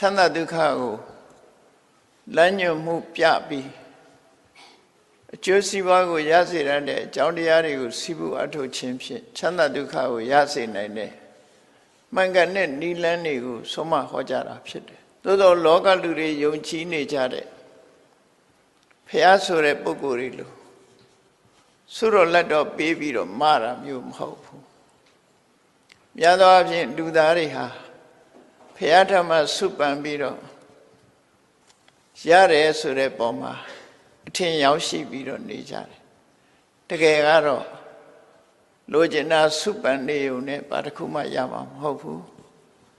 မ်းသာဒုက္ခကိုလမ်းညွှန်မှုပြပြီးအကျိုးစီးပွားကိုရစေတဲ့အကြောင်းတရားတွေကိုစီးပူအထောက်ခြင်းဖြင့်ချမ်းသာဒုက္ခကိုရစေနိုင်တဲ့မှန်ကန်တဲ့နိလန်းတွေကိုဆုံးမဟောကြားတာဖြစ်တယ်။သို့သောလောကလူတွေယုံကြည်နေကြတဲ့ဖျားဆိုတဲ့ပုဂ္ဂိုလ်တွေလို့ဆုတော်လက်တော်ပေးပြီးတော့မတာမျိုးမဟုတ်ဘူး။များသောအားဖြင့်လူသားတွေဟာဖျားထမဆုပန်ပြီးတော့ရတယ်ဆိုတဲ့ပုံမှာအထင်ရောက်ရှိပြီးတော့နေကြတယ်။တကယ်ကတော့လိုချင်တာဆုပန်နေုံနဲ့ဘာတစ်ခုမှရမှာမဟုတ်ဘူး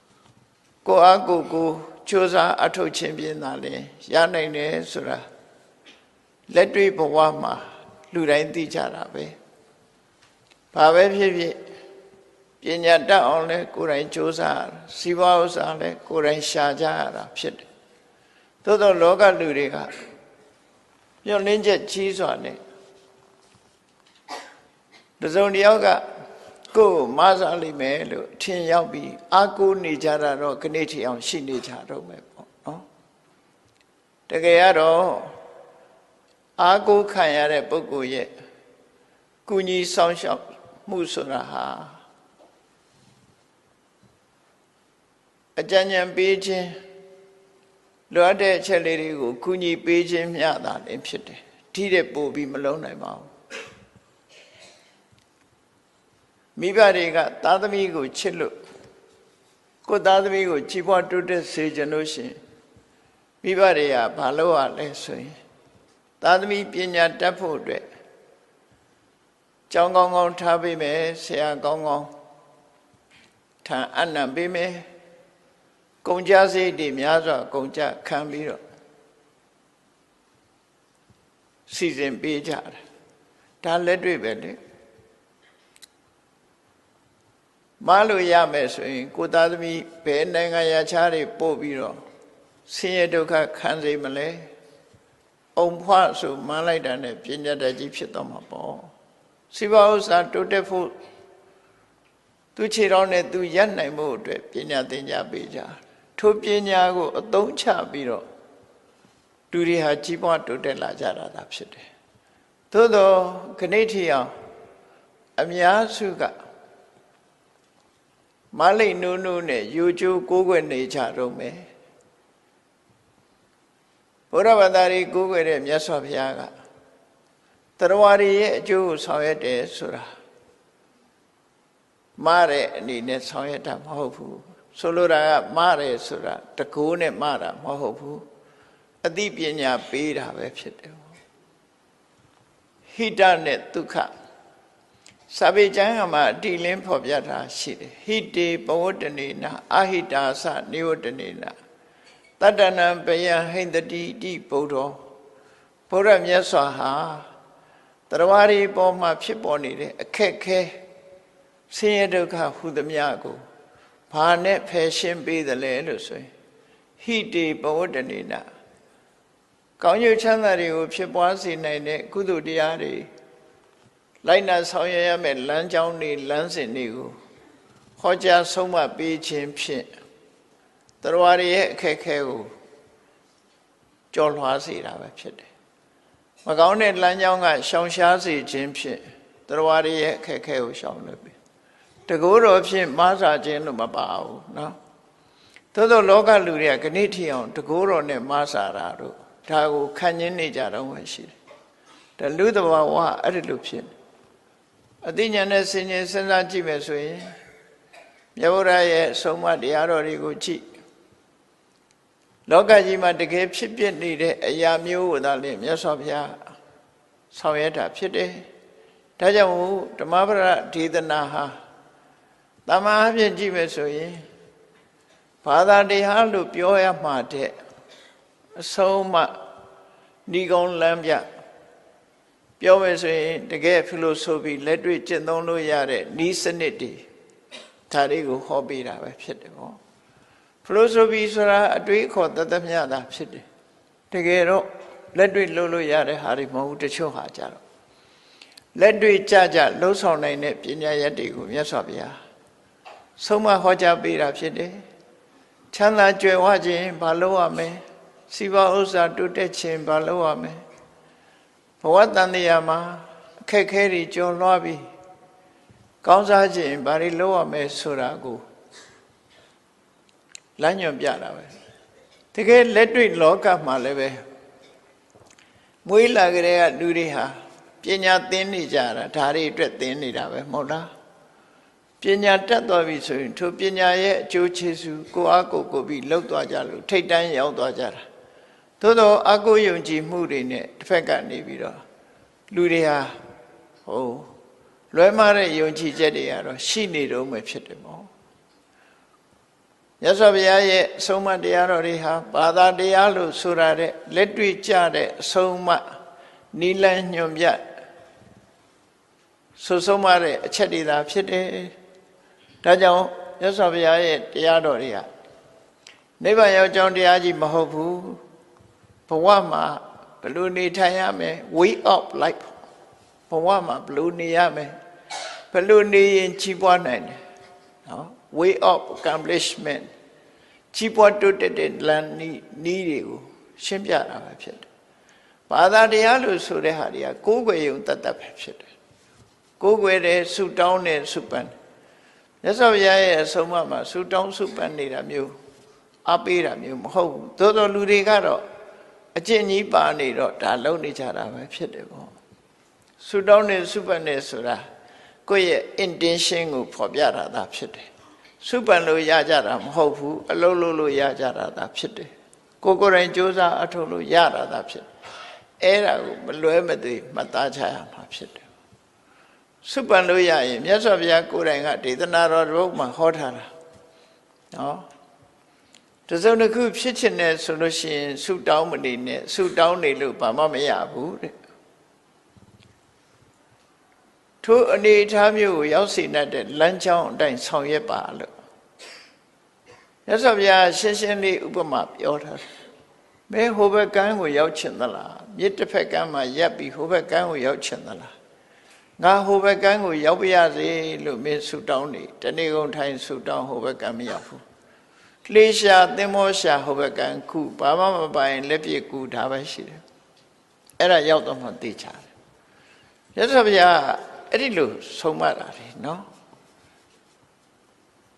။ကိုအားကိုကြိုးစားအထောက်ချင်းပြင်းတာလေရနိုင်တယ်ဆိုတာလက်တွေ့ဘဝမှာလူတိုင်းသိကြတာပဲ။ဘာပဲဖြစ်ဖြစ်ပညာတတ်အောင်လဲကိုယ်တိုင်ကြိုးစားစီးပွားဥစ္စာလဲကိုယ်တိုင်ရှာကြရတာဖြစ်တယ်။သို့သောလောကလူတွေကညှို့လင်းချက်ကြီးစွာနဲ့တစုံတစ်ယောက်ကကိုယ်မဆာလိမ့်မယ်လို့ထင်ရောက်ပြီးအာကိုနေကြတာတော့ခဏထီအောင်ရှိနေကြတော့မယ်ပေါ့နော်တကယ်ကတော့အာကိုခံရတဲ့ပုဂ္ဂိုလ်ရဲ့ကုညီဆောင်ရှောက်မှုဆိုတာဟာအကြံဉာဏ်ပေးခြင်းလိုအပ်တဲ့အချက်လေးတွေကိုကုညီပေးခြင်းမျှတာလည်းဖြစ်တယ်ဒီတဲ့ပို့ပြီးမလုံးနိုင်ပါဘူးမိဘတွေကသားသမီးကိုချစ်လို့ကိုယ်သားသမီးကိုကြည်ပွားတိုးတက်စေချင်လို့ရှိရင်မိဘတွေကဘာလုပ်ရလဲဆိုရင်သားသမီးပညာတတ်ဖို့အတွက်ကျောင်းကောင်းကောင်းထားပေးမယ်ဆရာကောင်းကောင်းထံအနံ့ပေးမယ်ကုန်ကြစရိတ်တွေများစွာကုန်ကြခံပြီးတော့စီစဉ်ပေးကြတယ်ဒါလက်တွေ့ပဲလေမလို့ရမယ်ဆိုရင်ကိုသားသမီးဘယ်နိုင်ငံရခြားတွေပို့ပြီးတော့ဆင်းရဲဒုက္ခခံစေမလဲအုံဖွားဆိုမှန်းလိုက်တာနဲ့ပညာတတ်ကြီးဖြစ်တော့မှာပေါ့စီပါဥစ္စာတိုးတက်ဖို့သူခြေတော်နဲ့သူရပ်နိုင်ဖို့အတွက်ပညာသင်ကြားပေးကြထိုပညာကိုအသုံးချပြီးတော့လူတွေဟာကြီးပွားတိုးတက်လာကြတာဖြစ်တယ်သို့သောခဏထီအောင်အများစုကမလိတ်နိုးနိုးနဲ့ယူကျိုးကိုးကွယ်နေကြတော့မယ်ဘုရားဘာသာရေးကိုးကွယ်တဲ့မြတ်စွာဘုရားကတရားဝါရီရဲ့အကျိုးကိုဆောင်ရွက်တယ်ဆိုတာမှားတဲ့အနေနဲ့ဆောင်ရွက်တာမဟုတ်ဘူးဆိုလိုတာကမှားတယ်ဆိုတာတကူနဲ့မှားတာမဟုတ်ဘူးအသိပညာပေးတာပဲဖြစ်တယ်ဟိတနဲ့ဒုက္ခစာပေကျမ်းမှာအတိလင်းဖော်ပြတာရှိတယ်ဟိတေပဝတ္တနေနအဟိတာသနိဝတ္တနေနတတ္တနံပယံဟိန္တတိတိဗုဒ္ဓောဘုရားမြတ်စွာဟာတရားဝါရီပေါ်မှာဖြစ်ပေါ်နေတဲ့အခက်ခဲဆင်းရဲဒုက္ခဟူသမျှကိုဘာနဲ့ဖယ်ရှင်းပေးသလဲလို့ဆိုရင်ဟိတေပဝတ္တနေနကောင်းကျိုးချမ်းသာတွေကိုဖြစ်ပွားစေနိုင်တဲ့ကုသိုလ်တရားတွေလိုက်နာဆောင်ရွက်ရမယ့်လမ်းကြောင်းတွေလမ်းစဉ်တွေကိုဟောကြားဆုံးမပေးခြင်းဖြင့်တရားဝါရီရဲ့အခက်ခဲကိုကျော်လွှားစေတာပဲဖြစ်တယ်မကောင်းတဲ့လမ်းကြောင်းကရှောင်ရှားစေခြင်းဖြင့်တရားဝါရီရဲ့အခက်ခဲကိုရှောင်လို့ပြီတကူတော်ဖြင့်မားစာခြင်းလို့မပါဘူးနော်သို့သောလောကလူတွေကခဏထီအောင်တကူတော်နဲ့မားစာတာတို့ဒါကိုခံရင်းနေကြတော့မှရှိတယ်ဒါလူတဘာဝအဲ့ဒီလိုဖြစ်အသိဉာဏ်နဲ့စဉ်းကျင်စဉ်းစားကြည့်မယ်ဆိုရင်မြတ်ဗုဒ္ဓရဲ့အဆုံးအမတရားတော်တွေကိုကြည့်လောကကြီးမှာတကယ်ဖြစ်ပြနေတဲ့အရာမျိုးကိုသာလေမြတ်စွာဘုရားဆောင်ရွက်တာဖြစ်တယ်ဒါကြောင့်ဓမ္မပဒဒေသနာဟာတမန်အဖြစ်ကြည့်မယ်ဆိုရင်ဘာသာတရားလို့ပြောရမှာတဲ့အဆုံးအမဏီကုံလမ်းပြပြောမယ်ဆိုရင်တကယ်ဖီလိုဆိုဖီလက်တွေ့ကျင့်သုံးလို့ရတဲ့ဤစနစ်တွေဒါတွေကိုဟောပေးတာပဲဖြစ်တယ်ပေါ့ဖီလိုဆိုဖီဆိုတာအတွေးခေါ်တသက်မြတာဖြစ်တယ်တကယ်တော့လက်တွေ့လုပ်လို့ရတဲ့ဟာတွေမဟုတ်ဘူးတချို့ဟာကြတော့လက်တွေ့ကြလှုပ်ဆောင်နိုင်တဲ့ပညာရက်တွေကိုမြတ်စွာဘုရားဆုံးမဟောကြားပေးတာဖြစ်တယ် ချမ်းသာကြွယ်ဝခြင်းဘာလို့ရမလဲစီးပွားဥစ္စာတိုးတက်ခြင်းဘာလို့ရမလဲဘဝတန်တရားမှာအခက်ခဲတွေကျော်လွှားပြီးကောင်းစားခြင်းဘာတွေလုပ်ရမလဲဆိုတာကိုလမ်းညွှန်ပြတာပဲတကယ်လက်တွေ့လောကမှာလည်းပဲမွေးလာကြတဲ့လူတွေဟာပညာသင်နေကြတာဒါတွေအတွက်သင်နေတာပဲမဟုတ်လားပညာတတ်သွားပြီဆိုရင်ထိုပညာရဲ့အကျိုးကျေးဇူးကိုအားကိုးပြီးလှုပ်သွားကြလို့ထိတ်တန်းရောက်သွားကြတာသို့တော့အကိုယုံကြည်မှုတွေနဲ့တစ်ဖက်ကနေပြီးတော့လူတွေဟာလွဲမှားတဲ့ယုံကြည်ချက်တွေကတော့ရှိနေတော့မှဖြစ်တယ်ပေါ့မြတ်စွာဘုရားရဲ့အဆုံးအမတရားတော်တွေဟာဘာသာတရားလို့ဆိုရတဲ့လက်တွေ့ကျတဲ့အဆုံးအမနိလန်းညွန်ပြဆုံးမတဲ့အချက်တွေသာဖြစ်တယ်ဒါကြောင့်မြတ်စွာဘုရားရဲ့တရားတော်တွေကနိဗ္ဗာန်ရောက်ကြောင်းတရားကြီးမဟုတ်ဘူးဘဝမှာဘယ်လိုနေထိုင်ရမယ် way of life ဘဝမှာဘယ်လိုနေရမယ်ဘယ်လိုနေရင်ကြီးပွားနိုင်တယ်နော် way of accomplishment ကြီးပွားတိုးတက်တဲ့လမ်းနည်းတွေကိုရှင်းပြတာပဲဖြစ်တယ်ဘာသာတရားလို့ဆိုတဲ့ဟာတွေကကိုးကွယ်ယုံတတ်တတ်ပဲဖြစ်တယ်ကိုးကွယ်တဲ့ဆုတောင်းတဲ့ဆုပန်းမြတ်စွာဘုရားရဲ့အဆုံးအမမှာဆုတောင်းဆုပန်းနေတာမျိုးအပေးတာမျိုးမဟုတ်ဘူးသို့တော်လူတွေကတော့အကျင့်ကြီးပါနေတော့ဒါလုံနေကြတာပဲဖြစ်တယ်ပေါ့ဆုတောင်းတဲ့ဆုပန်းတဲ့ဆိုတာကိုယ့်ရဲ့ intention ကိုဖော်ပြတာသာဖြစ်တယ်ဆုပန်းလို့ရကြတာမဟုတ်ဘူးအလုံးလို့ရကြတာသာဖြစ်တယ်ကိုယ်ကိုယ်တိုင်ကြိုးစားအထောက်လို့ရတာသာဖြစ်တယ်အဲ့ဒါကိုမလွဲမသွေမှတ်သားချရမှာဖြစ်တယ်ဆုပန်လို့ရရင်မြတ်စွာဘုရားကိုယ်တိုင်ကဒေသနာတော်ဘုမှာဟောထားတာနော်တစုံတစ်ခုဖြစ်ချင်တယ်ဆိုလို့ရှိရင်ဆုတောင်းမနေနဲ့ဆုတောင်းနေလို့ဘာမှမရဘူးတဲ့ထိုအနေအထားမျိုးကိုရောက်စေတဲ့လမ်းကြောင်းအတိုင်းဆောင်ရွက်ပါလို့မြတ်စွာဘုရားရှင်းရှင်းလေးဥပမာပြောထားတယ်ဘယ်ဟိုဘက်ကမ်းကိုရောက်ချင်သလားမြစ်တစ်ဖက်ကမ်းမှာရပ်ပြီးဟိုဘက်ကမ်းကိုရောက်ချင်သလားငါဟိုဘက်ကမ်းကိုရောက်ပြရစေလို့မင်းဆုတောင်းနေတနေ့ကုန်ထိုင်ဆုတောင်းဟိုဘက်ကမ်းမရောက်ဘူးလေရှာသင်္ဘောရှာဟိုဘက်ကမ်းခုဘာမှမပိုင်လက်ပြကူဒါပဲရှိတယ်အဲ့ဒါရောက်တော့မှသိချတယ်ရသော်ဗျာအဲ့ဒီလိုဆုံးမတာလေနော်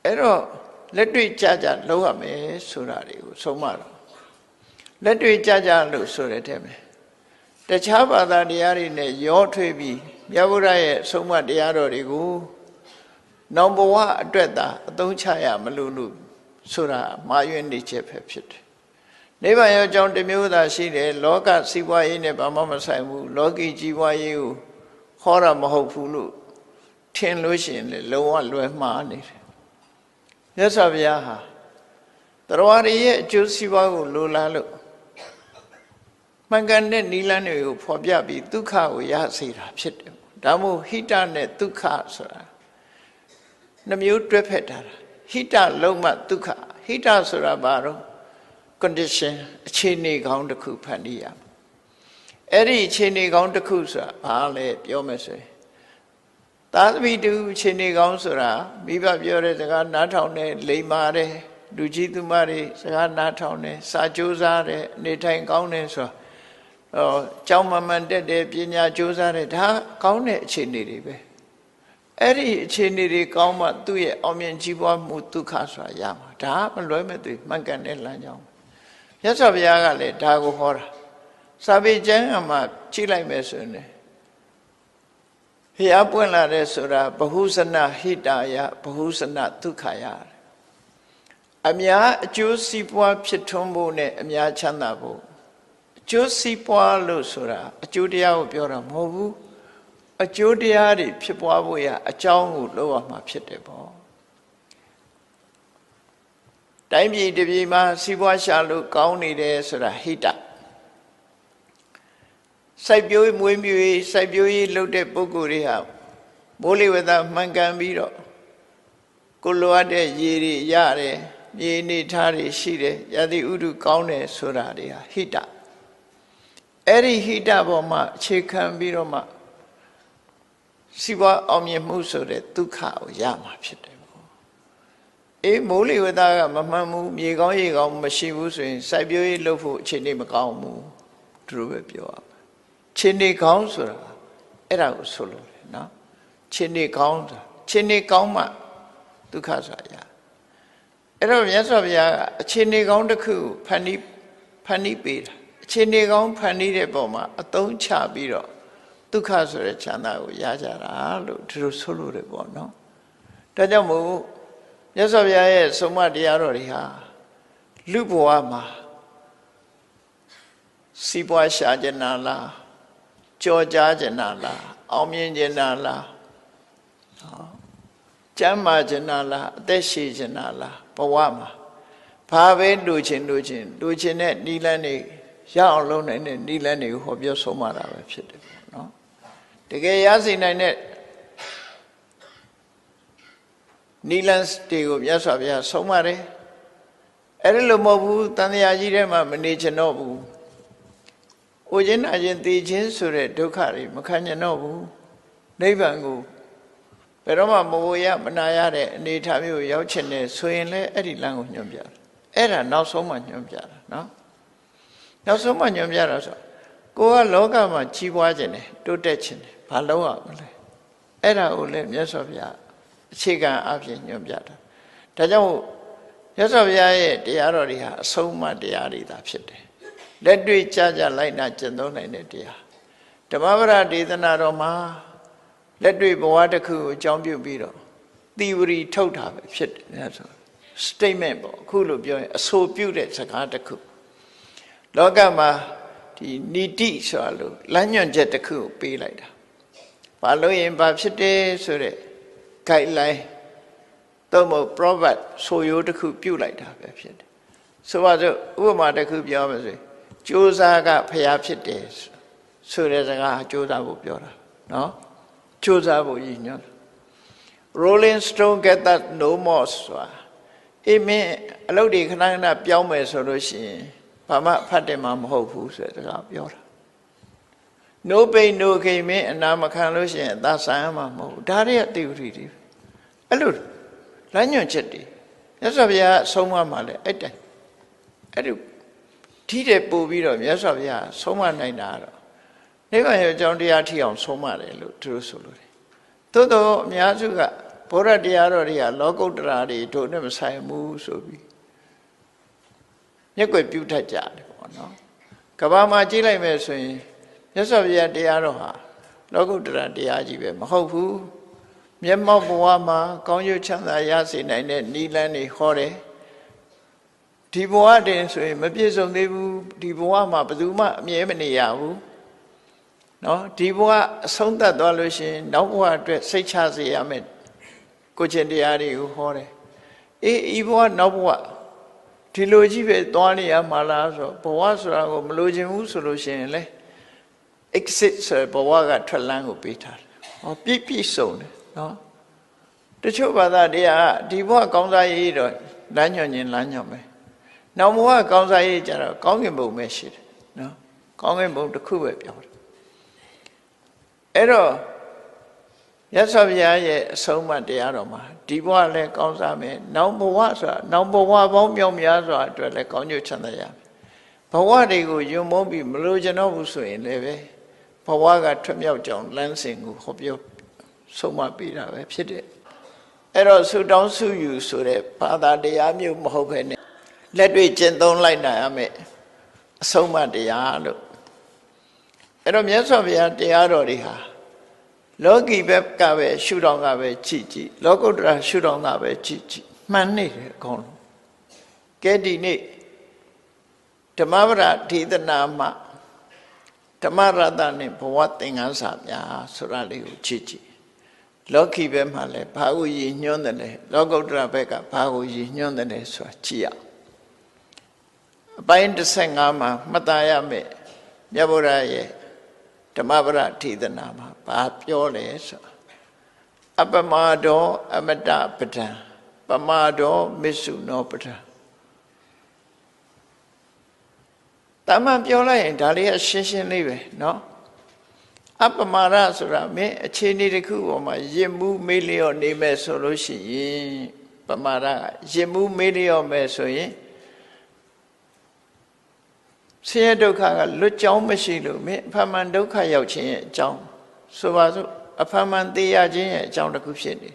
အဲ့တော့လက်တွေ့ကြကြလုပ်ရမယ်ဆိုတာတွေကိုဆုံးမတော့လက်တွေ့ကြကြလို့ဆိုတဲ့တဲ့မယ်တခြားဘာသာတရားတွေနဲ့ရောထွေးပြီးမြတ်ဗုဒ္ဓရဲ့အဆုံးအမတရားတော်တွေကိုနောင်ဘဝအတွက်သာအသုံးချရမလို့ဆိုတာမှားယွင်းနေချက်ပဲဖြစ်တယ်နိဗ္ဗာန်ရောက်ကြောင်းတစ်မျိုးသာရှိတယ်လောကစီးပွားရေးနဲ့ဘာမှမဆိုင်ဘူးလောကီကြီးပွားရေးကိုဟောတာမဟုတ်ဘူးလို့ထင်လို့ရှိရင်လည်းလုံးဝလွယ်မှားနေတယ်မြတ်စွာဘုရားဟာတရားရည်ရဲ့အကျိုးစီးပွားကိုလိုလားလို့မှန်ကန်တဲ့နိလန်းတွေကိုဖော်ပြပြီးဒုက္ခကိုရစေတာဖြစ်တယ်ဒါမို့ဟိတနဲ့ဒုက္ခဆိုတာနှမျိုးတွဲဖက်တာဟိတလုံးမှဒုက္ခဟိတဆိုတာဘာတော့ condition အခြေအနေကောင်းတစ်ခုဖန်တီးရအဲ့ဒီအခြေအနေကောင်းတစ်ခုဆိုတာဘာလဲပြောမယ်ဆိုရင်သာသမီတူအခြေအနေကောင်းဆိုတာမိဘပြောတဲ့စကားနားထောင်တယ်လိမ္မာတယ်လူကြီးသူမတွေစကားနားထောင်တယ်စာကြိုးစားတယ်နေထိုင်ကောင်းတယ်ဆိုတာကျောင်းမှန်တက်တယ်ပညာကြိုးစားတယ်ဒါကောင်းတဲ့အခြေအနေတွေပဲအဲ့ဒီအခြေအနေတွေကောင်းမှသူ့ရဲ့အောင်မြင်ကြီးပွားမှုဒုက္ခဆိုတာရမှာဒါမလွဲမသွေမှန်ကန်တဲ့လမ်းကြောင်းမြတ်စွာဘုရားကလည်းဒါကိုဟောတာစာပေကျမ်းမှာကြည့်လိုက်မယ်ဆိုရင်ဘုရားပွင့်လာတဲ့ဆိုတာဘဟုဇနဟိတာယဘဟုဇနဒုက္ခယအများအကျိုးစီးပွားဖြစ်ထွန်းဖို့နဲ့အများချမ်းသာဖို့အကျိုးစီးပွားလို့ဆိုတာအကျိုးတရားကိုပြောတာမဟုတ်ဘူးအကျိုးတရားတွေဖြစ်ပွားဖို့ရအကြောင်းကိုလုပ်ရမှာဖြစ်တယ်ပေါ့တိုင်းပြည်တစ်ပြည်မှာစီးပွားရှာလို့ကောင်းနေတယ်ဆိုတာဟိတစိုက်ပျိုးမွေးမြူရေးစိုက်ပျိုးရေးလုပ်တဲ့ပုဂ္ဂိုလ်တွေဟာမိုးလေဝသမှန်ကန်ပြီးတော့ကိုလိုအပ်တဲ့ရေတွေရတယ်မြေနေထားတွေရှိတယ်ရာသီဥတုကောင်းတယ်ဆိုတာတွေဟာဟိတအဲ့ဒီဟိတပေါ်မှာအခြေခံပြီးတော့မှစီးပွားအောင်မြင်မှုဆိုတဲ့ဒုက္ခကိုရမှာဖြစ်တယ်ပေါ့ မိုးလေဝသကမမှန်ဘူးမြေကောင်းရေကောင်းမရှိဘူးဆိုရင်စိုက်ပျိုးရေးလုပ်ဖို့အခြေအနေမကောင်းဘူးသူတို့ပဲပြောရမယ်ခြေနေကောင်းဆိုတာအဲ့ဒါကိုဆိုလို့လေနော်ခြေနေကောင်းဆိုတာခြေနေကောင်းမှဒုက္ခဆိုတာရအဲ့တော့မြတ်စွာဘုရားကအခြေအနေကောင်းတစ်ခုဖန်တီးပေးတာအခြေအနေကောင်းဖန်တီးတဲ့ပုံမှာအသုံးချပြီးတော့ဒုက္ခဆိုတဲ့ချမ်းသာကိုရကြတာလို့သူတို့ဆိုလို့တယ်ပေါ့နော်ဒါကြောင့်မို့မြတ်စွာဘုရားရဲ့ဆုံးမတရားတော်တွေဟာလူဘဝမှာစီးပွားရှာကျင်နာလားကြော်ကြားကျင်နာလားအောင်မြင်ကျင်နာလားကျမ်းမာကျင်နာလားအသက်ရှည်ကျင်နာလားဘဝမှာဘာပဲလူချင်းတဲ့နိလန်းတွေရအောင်လုပ်နိုင်တဲ့နိလန်းတွေကိုဟောပြောဆုံးမတာပဲဖြစ်တယ်ပေါ့နော်တကယ်ရစေနိုင်တဲ့နိလန်းတွေကိုမြတ်စွာဘုရားဆုံးမတယ်အဲ့ဒါလို့မဟုတ်ဘူးတန်ត្រာကြီးထဲမှာမနေချင်တော့ဘူးအိုခြင်းနာခြင်းသိခြင်းဆိုတဲ့ဒုက္ခတွေမခံချင်တော့ဘူးနိဗ္ဗာန်ကိုဘယ်တော့မှမဝရမနာရတဲ့အနေအထားမျိုးရောက်ချင်တယ်ဆိုရင်လည်းအဲ့ဒီလမ်းကိုညွှန်ပြတယ်အဲ့ဒါနောက်ဆုံးမှညွှန်ပြတာနော်နောက်ဆုံးမှညွှန်ပြတာဆိုကိုကလောကမှာကြီးပွားခြင်းတယ်တိုးတက်ခြင်းတယ်ဘာလုပ်ရမလဲအဲ့ဒါကိုလည်းမြတ်စွာဘုရားအခြေခံအဖြစ်ညွှန်ပြတာဒါကြောင့်မြတ်စွာဘုရားရဲ့တရားတော်တွေဟာအဆုံးအမတရားတွေသာဖြစ်တယ်လက်တွေ့ကြလိုက်နာကျင့်သုံးနိုင်တဲ့တရားဓမ္မပဒဒေသနာတော်မှာလက်တွေ့ဘဝတစ်ခုကိုအကြောင်းပြုပြီးတော့သီဝရီထုတ်တာပဲဖြစ်တယ်ဆို statement ပေါ့အခုလိုပြောရင်အဆိုပြုတဲ့စကားတစ်ခုလောကမှာဒီနိတိဆိုတာလို့လမ်းညွှန်ချက်တစ်ခုကိုပေးလိုက်တာဘာလို့ရင်ဘာဖြစ်တယ်ဆိုတဲ့ guideline တော့မဟုတ် proverb ဆိုရိုးတစ်ခုပြုလိုက်တာပဲဖြစ်တယ်ဆိုပါစို့ဥပမာတစ်ခုပြောမယ်ဆိုရင်ကြိုးစားကဖျားဖြစ်တယ်ဆိုတဲ့စကားကြိုးစားဖို့ပြောတာနော်ကြိုးစားဖို့ရည်ညွှန်း Rolling Stone get that no more ဆိုတာအေးမင်းအလုပ်တွေခဏခဏပြောင်းမယ်ဆိုလို့ရှိရင်ဘာမှဖတ်တယ်မှာမဟုတ်ဘူးဆိုတဲ့စကားပြောတာ no pain no gain မင်းအနာမခံလို့ရှိရင်အသာဆိုင်ရမှာမဟုတ်ဘူးဒါတွေအတိဝရီတွေအဲ့လိုလမ်းညွှန်ချက်တွေမြတ်စွာဘုရားဆုံးမမှာလဲအဲ့တိုင်အဲ့ဒီထိတဲ့ပို့ပြီးတော့မြတ်စွာဘုရားဆုံးမနိုင်တာတော့နိဗ္ဗာန်ရဲ့အကြောင်းတရားထိအောင်ဆုံးမတယ်လို့သူတို့ဆိုလို့တယ်သို့တော့အများစုကဘုရားတရားတော်တွေကလောကုတ္တရာတွေတို့နဲ့မဆိုင်ဘူးဆိုပြီးမျက်ွယ်ပြုတ်ထကြတယ်ပေါ့နော်ကဘာမှာကြည့်လိုက်မယ်ဆိုရင်မြတ်စွာဘုရားတရားတော်ဟာလောကုတ္တရာတရားကြီးပဲမဟုတ်ဘူးမျက်မှောက်ဘဝမှာကောင်းကျိုးချမ်းသာရစေနိုင်တဲ့နိလန်းတွေဟောတယ်ဒီဘဝတည်းဆိုရင်မပြည့်စုံသေးဘူးဒီဘဝမှာဘယ်သူမှအမြဲမနေရဘူးနော်ဒီဘဝအဆုံးသတ်သွားလို့ရှိရင်နောက်ဘဝအတွက်စိတ်ချစေရမယ်ကိုချင်းတရားတွေကိုဟောတယ်အေးဤဘဝနောက်ဘဝဒီလိုကြီးပဲသွားနေရမှာလားဆိုဘဝဆိုတာကိုမလိုချင်ဘူးဆိုလို့ရှိရင်လေ exit ဆိုဘဝကထွက်လန်းကိုပေးထားတယ်ဟောပြည့်စုံတယ်နော်တချို့ဘာသာတရားဒီဘဝကောင်းစားရေးတော့လမ်းညွှန်ခြင်းလမ်းညွှန်မယ်နောက်ဘဝကောင်းစားရေးကြတော့ကောင်းကင်ဘုံပဲရှိတယ်နော်ကောင်းကင်ဘုံတစ်ခုပဲပြောတယ်အဲ့တော့မြတ်စွာဘုရားရဲ့အဆုံးအမတရားတော်မှာဒီဘဝလည်းကောင်းစားမယ်နောက်ဘဝဆိုတာနောက်ဘဝပေါင်းမြောက်များစွာအတွက်လည်းကောင်းကျိုးချမ်းသာရမယ်ဘဝတွေကိုယုံမုန်းပြီးမလိုချင်တော့ဘူးဆိုရင်လည်းပဲဘဝကထွက်မြောက်ကြောင်းလမ်းစဉ်ကိုဟောပြောဆုံးမပေးတာပဲဖြစ်တယ်အဲ့တော့ဆုတောင်းဆုယူဆိုတဲ့ဘာသာတရားမျိုးမဟုတ်ဘဲနဲ့လက်တွေ့ကျင့်သုံးလိုက်နိုင်ရမယ်အဆုံးအမတရားလို့အဲ့တော့မြတ်စွာဘုရားတရားတော်တွေဟာလောကီဘက်ကပဲရှုထောင့်ကပဲကြည့်လောကုတ္တရာရှုထောင့်ကပဲကြည့်မှန်နေတယ်အကုန်လုံးကဲဒီနေ့ဓမ္မပဒဒေသနာမှာဓမ္မရတနဲ့ဘဝသင်္ကန်းစာများဆိုတာလေးကိုကြည့်လောကီဘက်မှာလည်းဘာကိုရည်ညွှန်းတယ်လဲလောကုတ္တရာဘက်ကဘာကိုရည်ညွှန်းတယ်လဲဆိုတာကြည့်ရအပိုင်း15မှာမှတ်သားရမယ်မြတ်ဗုဒ္ဓရဲ့ဓမ္မပဒဒေသနာမှာဘာပြောလဲဆိုအပမဒောအမတပဒံပမဒောမစ္ဆုနောပဒံတမန်ပြောလိုက်ရင်ဒါလေးကရှင်းရှင်းလေးပဲเนาะအပမရဆိုတာမင်းအခြေအနေတစ်ခုပေါ်မှာယဉ်မှုမေးလျော့နေမဲ့ဆိုလို့ရှိရင် ပမာဒရစ်မှုမေးလျော့မယ်ဆိုရင်ဆင်းရဲဒုက္ခကလွတ်ကြောင်းမရှိလို့မင်းအဖမှန်ဒုက္ခရောက်ခြင်းရဲ့အကြောင်းဆိုပါစို့အဖမှန်သိရခြင်းရဲ့အကြောင်းတစ်ခုဖြစ်နေ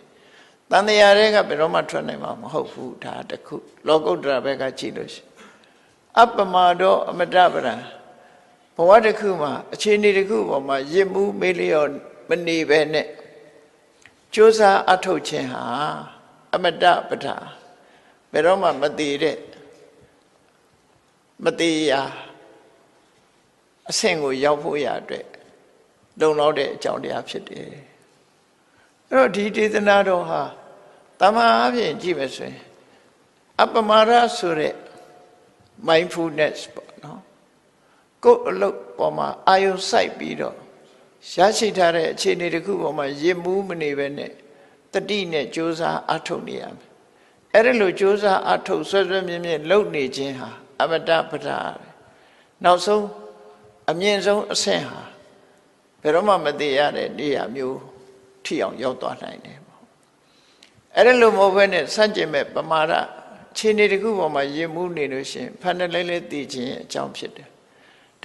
တန်တရားတွေကဘယ်တော့မှထွက်နိုင်မှာမဟုတ်ဘူးဒါတစ်ခုလောကုတ္တရာဘက်ကကြည့်လို့ရှိအပမဒောအမတပရံဘဝတစ်ခုမှာအခြေအနေတစ်ခုပေါ်မှာရစ်မှုမေးလျော့မနေပဲနဲ့ကြိုးစားအထုတ်ခြင်းဟာအမတပဒဘယ်တော့မှမတည်တဲ့မတည်ရာအဆင့်ကိုရောက်ဖို့ရအတွက်လုံလောက်တဲ့အကြောင်းတရားဖြစ်တယ်အဲ့တော့ဒီဒေသနာတော်ဟာတမန်အပြင်ကြည့်မယ်ဆိုရင်အပမာဒဆိုတဲ့ mindfulness ပေါ့နော်ကိုယ်အလုပ်ပေါ်မှာအာယုံစိုက်ပြီးတော့ရရှိထားတဲ့အခြေအနေတစ်ခုပေါ်မှာရစ်မှုမနေပဲနဲ့တတိနဲ့ကြိုးစားအထုတ်နေရမယ်အဲ့ဒါလိုကြိုးစားအထုတ်ဆွဲဆွဲမြဲမြဲလုပ်နေခြင်းဟာအမတပဒနောက်ဆုံးအမြင့်ဆုံးအဆင့်ဟာဘယ်တော့မှမတည်ရတဲ့နေရာမျိုးထိအောင်ရောက်သွားနိုင်တယ်ပေါ့အဲ့ဒါလိုမဟုတ်ဘဲနဲ့စัจကျင်မဲ့ပမာဒခြေနေတစ်ခုပေါ်မှာရည်မှုနေလို့ရှိရင်ဖန်တယ်လဲတည်ခြင်းအကြောင်းဖြစ်တယ်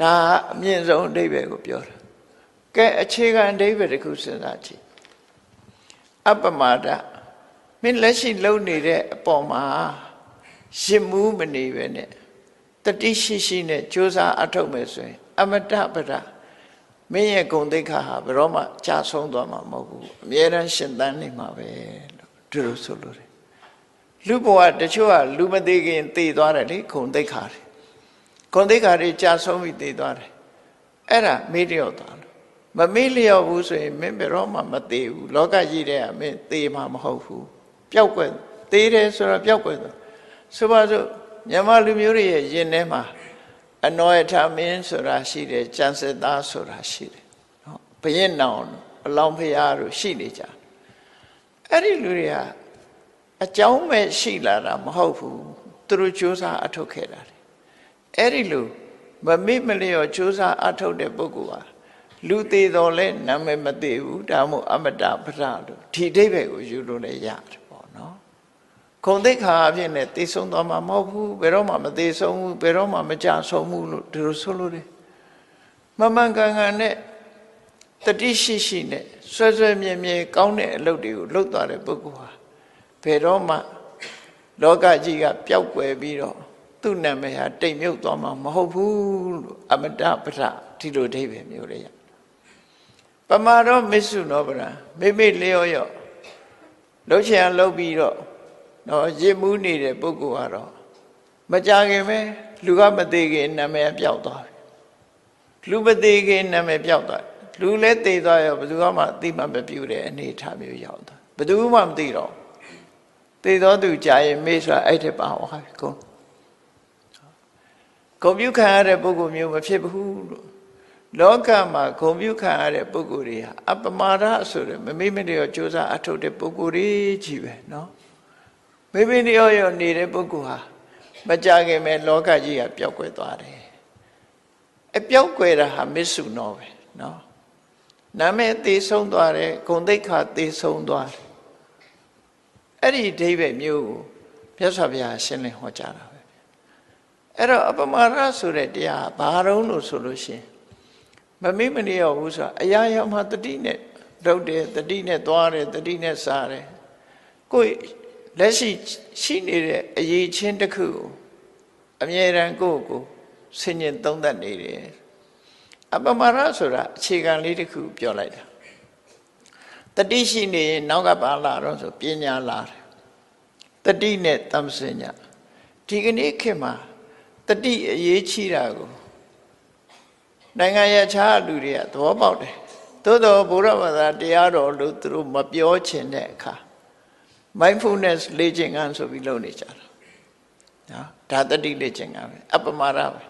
ဒါအမြင့်ဆုံးအဓိပ္ပာယ်ကိုပြောတာကဲအခြေခံအဓိပ္ပာယ်တစ်ခုစဉ်းစားကြည့်အပမာဒမင်းလက်ရှိလုပ်နေတဲ့အပေါ်မှာရစ်မှုမနေပဲနဲ့တတိရှိရှိနဲ့ကြိုးစားအထုတ်မယ်ဆိုရင်အမတပဒမင်းရဲ့ဂုဏ်သိက္ခာဟာဘယ်တော့မှကြာဆုံးသွားမှာမဟုတ်ဘူးအမြဲတမ်းရှင်သန်နေမှာပဲလို့သူတို့ဆိုလို့တယ်လူဘဝတချို့ကလူမသေးခင်သေသွားတယ်လေဂုဏ်သိက္ခာတွေဂုဏ်သိက္ခာတွေကြာဆုံးပြီးသေသွားတယ်အဲ့ဒါမေ့လျော့သွားလို့မမေ့လျော့ဘူးဆိုရင်မင်းဘယ်တော့မှမသေဘူးလောကကြီးတဲ့ကမင်းသေမှာမဟုတ်ဘူးပျောက်ကွယ်သေတယ်ဆိုတော့ပျောက်ကွယ်သွားဆိုပါစို့မြန်မာလူမျိုးတွေရဲ့ယင်ထဲမှာအနောယထမင်းဆိုတာရှိတယ်ကျန်စစ်သားဆိုတာရှိတယ်နော်ဘရင်နောင်အလောင်းဖရာတို့ရှိနေကြအဲ့ဒီလူတွေကအကြောင်းမဲ့ရှိလာတာမဟုတ်ဘူးသူတို့ကြိုးစားအထုတ်ခဲ့တာအဲ့ဒီလူမမေ့မလျော့ကြိုးစားအထုတ်တဲ့ပုဂ္ဂိုလ်ဟာလူသေးတော်လဲနာမည်မသေးဘူးဒါမှမဟုတ်အမတပဒလို့ဒီအဓိပ္ပာယ်ကိုယူလို့လည်းရတယ်ပေါ့နော်ဂုဏ်သိက္ခာအဖြစ်နဲ့သိဆုံးသွားမှာမဟုတ်ဘူးဘယ်တော့မှမသိဆုံးဘူးဘယ်တော့မှမကြဆုံးဘူးလို့ဒီလိုဆိုလို့တယ်မမှန်ကန်ကန်နဲ့တတိရှိရှိနဲ့ဆွဲဆွဲမြဲမြဲကောင်းတဲ့အလုပ်တွေကိုလုပ်သွားတဲ့ပုဂ္ဂိုလ်ဟာဘယ်တော့မှလောကကြီးကပျောက်ကွယ်ပြီးတော့သူ့နာမည်ဟာတိမ်မြုပ်သွားမှာမဟုတ်ဘူးလို့အမတပဒဒီလိုအဓိပ္ပာယ်မျိုးလေးရပမာရောမစ္ဆုနောပရံမိမိလျော့ရော့လှုပ်ချင်လှုပ်ပြီးတော့နော်ရစ်မှုနေတဲ့ပုဂ္ဂိုလ်ကတော့မကြခင်ပဲလူကမသေးခင်နာမည်ပျောက်သွားပြီလူမသေးခင်နာမည်ပျောက်သွားလူလည်းသေသွားရောဘယ်သူမှအသိမှမပြုတဲ့အနေအထားမျိုးရောက်သွားဘယ်သူမှမသိတော့သေသောသူကြာရင်မေ့ဆိုတာအဲ့ထက်ပါသွားပြီကုန်ဂုဏ်ပြုခံရတဲ့ပုဂ္ဂိုလ်မျိုးမဖြစ်ဘူးလို့လောကမှာဂုဏ်ပြုခံရတဲ့ပုဂ္ဂိုလ်တွေဟာအပမာဒဆိုတဲ့မမေ့မလျော့ကြိုးစားအထုတ်တဲ့ပုဂ္ဂိုလ်တွေကြီးပဲနော်မေ့မေ့လျော့ရော့နေတဲ့ပုဂ္ဂိုလ်ဟာမကြခင်မဲ့လောကကြီးကပျောက်ကွယ်သွားတယ်အပျောက်ကွယ်တာဟာမစ္ဆုနောပဲနော်နာမည်သေဆုံးသွားတယ်ဂုဏ်သိက္ခာသေဆုံးသွားတယ်အဲ့ဒီအဓိပ္ပာယ်မျိုးကိုမြတ်စွာဘုရားရှင်းလင်းဟောကြားတာပဲအဲ့တော့အပမာဒဆိုတဲ့တရားဘာတုံးလို့ဆိုလို့ရှိရင်မမေ့မလျော့ဘူးဆိုတာအရာရာမှာတတိနဲ့လုပ်တယ်တတိနဲ့သွားတယ်တတိနဲ့စားတယ်ကိုယ်လက်ရှိနေတဲ့အရေးချင်းတစ်ခုကိုအမြဲတမ်းကိုယ့်ဆင်ញင်သုံးသပ်နေတယ်အပမာဒဆိုတာအခြေခံလေးတစ်ခုပြောလိုက်တာတတိရှိနေရင်နောက်ကပါလာတော့ဆိုပညာလာတယ်တတိနဲ့တမ္ပစဉ္ညာဒီကနေ့ခေတ်မှာတတိအရေးကြီးတာကိုနိုင်ငံရခြားလူတွေကသဘောပေါက်တယ်သို့တော်ဘုရားဘာသာတရားတော်လို့သူတို့မပြောချင်တဲ့အခါ mindfulness လေ့ကျင့်ခန်းဆိုပြီးလုပ်နေကြတာနော်ဒါတတိလေ့ကျင့်ခန်းပဲအပမာဒပဲ